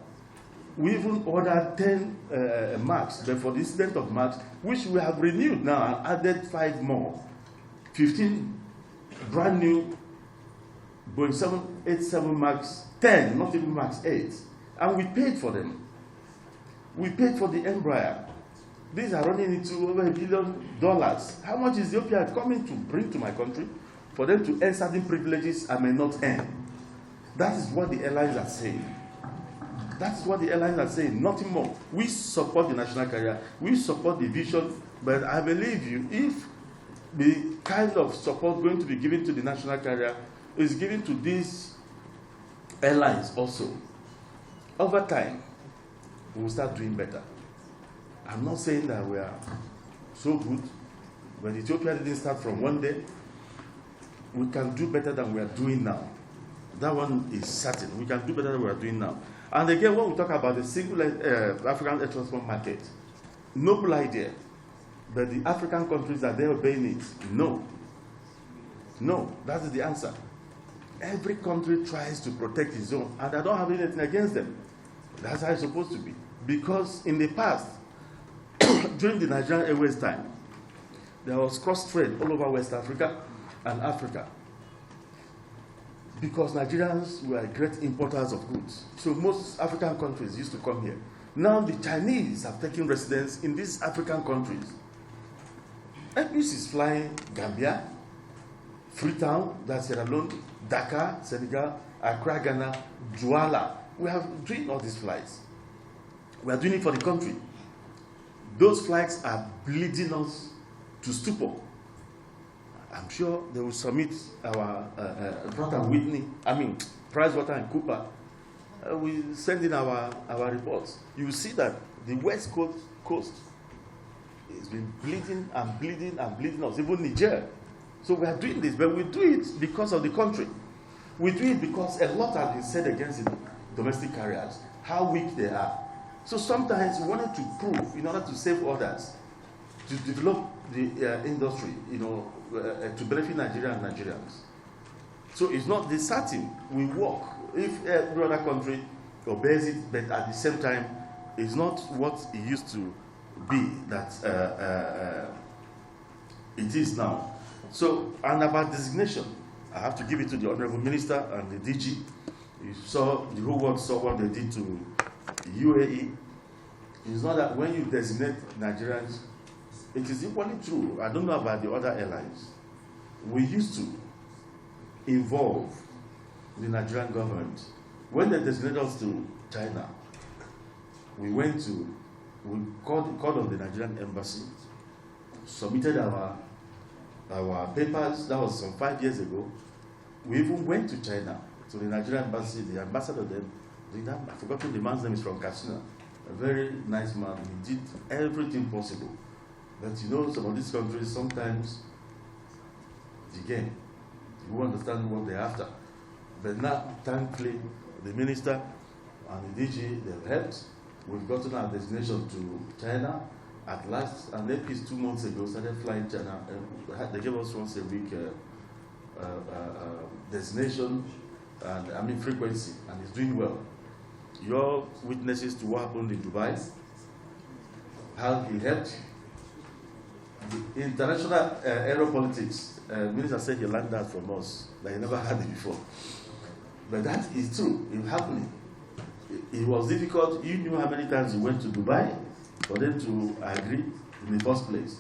We even ordered 10 Max, but for the incident of Max, which we have renewed now and added 5 more. 15 brand new Boeing 787 Max 10, not even Max 8. And we paid for them. We paid for the Embraer. These are running into over $1 billion. How much is Ethiopia coming to bring to my country for them to earn certain privileges I may not earn? That is what the airlines are saying. That's what the airlines are saying, nothing more. We support the national carrier, we support the vision, but I believe you, if the kind of support going to be given to the national carrier is given to these airlines also, over time, we will start doing better. I'm not saying that we are so good, but Ethiopia didn't start from one day. We can do better than we are doing now. That one is certain. We can do better than we are doing now. And again, when we talk about the single African air transport market, noble idea, but the African countries, are they obeying it? No. No, that is the answer. Every country tries to protect its own, and I don't have anything against them. That's how it's supposed to be. Because in the past, during the Nigerian Airways time, there was cross-trade all over West Africa and Africa. Because Nigerians were great importers of goods. So most African countries used to come here. Now the Chinese have taken residence in these African countries. Airbus is flying Gambia, Freetown, that's Sierra Leone, Dakar, Senegal, Accra, Ghana, Douala. We are doing all these flights. We are doing it for the country. Those flights are bleeding us to stupor. I'm sure they will submit our Pratt & Whitney, Pricewaterhouse and Cooper. We send in our reports. You will see that the West Coast has been bleeding and bleeding and bleeding us, even Niger. So we are doing this, but we do it because of the country. We do it because a lot has been said against the domestic carriers, how weak they are. So sometimes we wanted to prove, in order to save others, to develop the industry, to benefit Nigeria and Nigerians. So it's not the certain. We work. If every other country obeys it, but at the same time, it's not what it used to be that it is now. So, and about designation, I have to give it to the Honorable Minister and the DG. You saw, the whole world saw what they did to UAE. It's not that when you designate Nigerians, it is equally true. I don't know about the other airlines. We used to involve the Nigerian government. When they designated us to China, we called on the Nigerian embassy, submitted our papers. That was some 5 years ago. We even went to China, to the Nigerian embassy. The ambassador there, I've forgotten the man's name, is from Katsina. A very nice man. He did everything possible. But some of these countries, sometimes, again, you understand what they're after. But now, thankfully, the minister and the DG, they've helped. We've gotten our destination to China at last, and then 2 months ago started flying China. They gave us once a week destination and frequency, and it's doing well. You're witnesses to what happened in Dubai, how he helped. The international aeropolitics, minister said he learned that from us, that he never had it before. But that is true, it's happening. It was difficult. You knew how many times you went to Dubai for them to agree in the first place.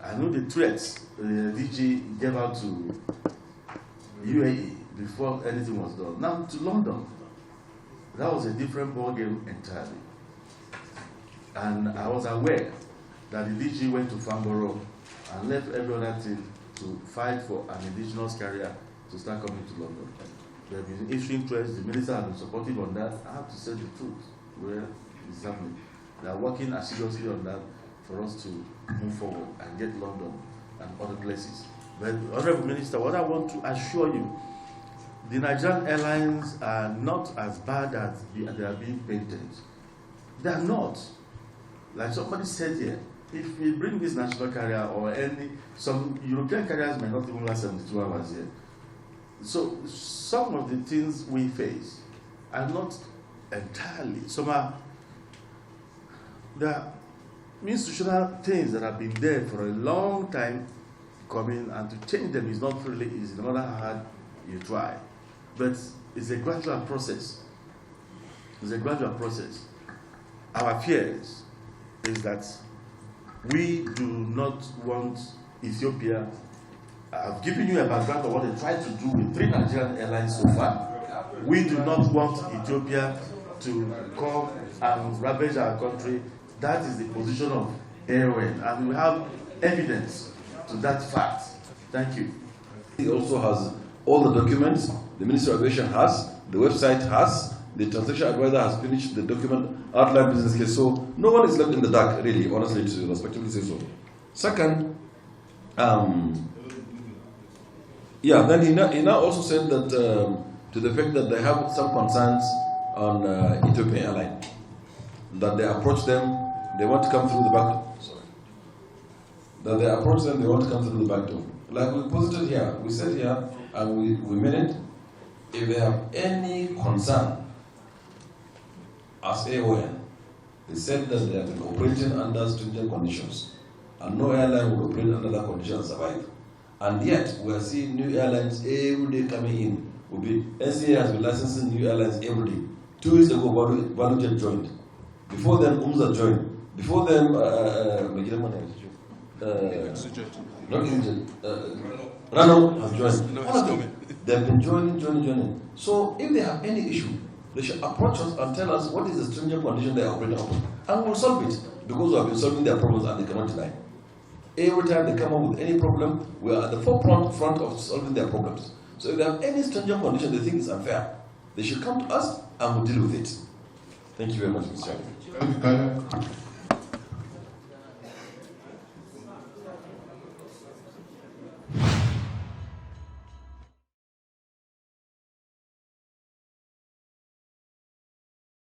I know the threats the DG gave out to UAE before anything was done. Now to London, that was a different ballgame entirely. And I was aware that the DG went to Farnborough and left every other thing to fight for an indigenous carrier to start coming to London. They have been issuing threats. The minister has been supportive on that. I have to say the truth, where it's happening. They are working assiduously on that for us to move forward and get London and other places. But, Honorable Minister, what I want to assure you, the Nigerian airlines are not as bad as they are being painted. They are not. Like somebody said here, if we bring this national carrier or some European carriers may not even last 72 hours here. So some of the things we face are not entirely. There are institutional things that have been there for a long time coming, and to change them is not really easy, no matter how hard you try. But it's a gradual process. It's a gradual process. Our fears is that we do not want Ethiopia. I've given you a background of what they tried to do with 3 Nigerian airlines so far. We do not want Ethiopia to come and ravage our country. That is the position of Airways, and we have evidence to that fact. Thank you. He also has all the documents. The Ministry of Aviation has, the website has, the transaction advisor has finished the document, outline business case. So no one is left in the dark, really, honestly, to respectively say so. Second, then he now also said that to the fact that they have some concerns on Ethiopian Airlines, that they approach them, they want to come through the back door. Sorry. That they approach them, they want to come through the back door. Like we posited here, we said here, and we meant it, if they have any concern as AON, they said that they have been operating under stringent conditions, and no airline will operate under that condition and survive. And yet, we are seeing new airlines every day coming in. NCA has been licensing new airlines every day. 2 weeks ago, Valujet joined. Before then, UMSA joined. Before them, Rano has joined. All of them. They've been joining. So if they have any issue, they should approach us and tell us what is the stringent condition they are operating upon. And we'll solve it, because we have been solving their problems and they cannot deny. Every time they come up with any problem, we are at the forefront of solving their problems. So if they have any stringent condition they think is unfair, they should come to us and we'll deal with it. Thank you very much, Mr. Chairman. Thank you, Kaya.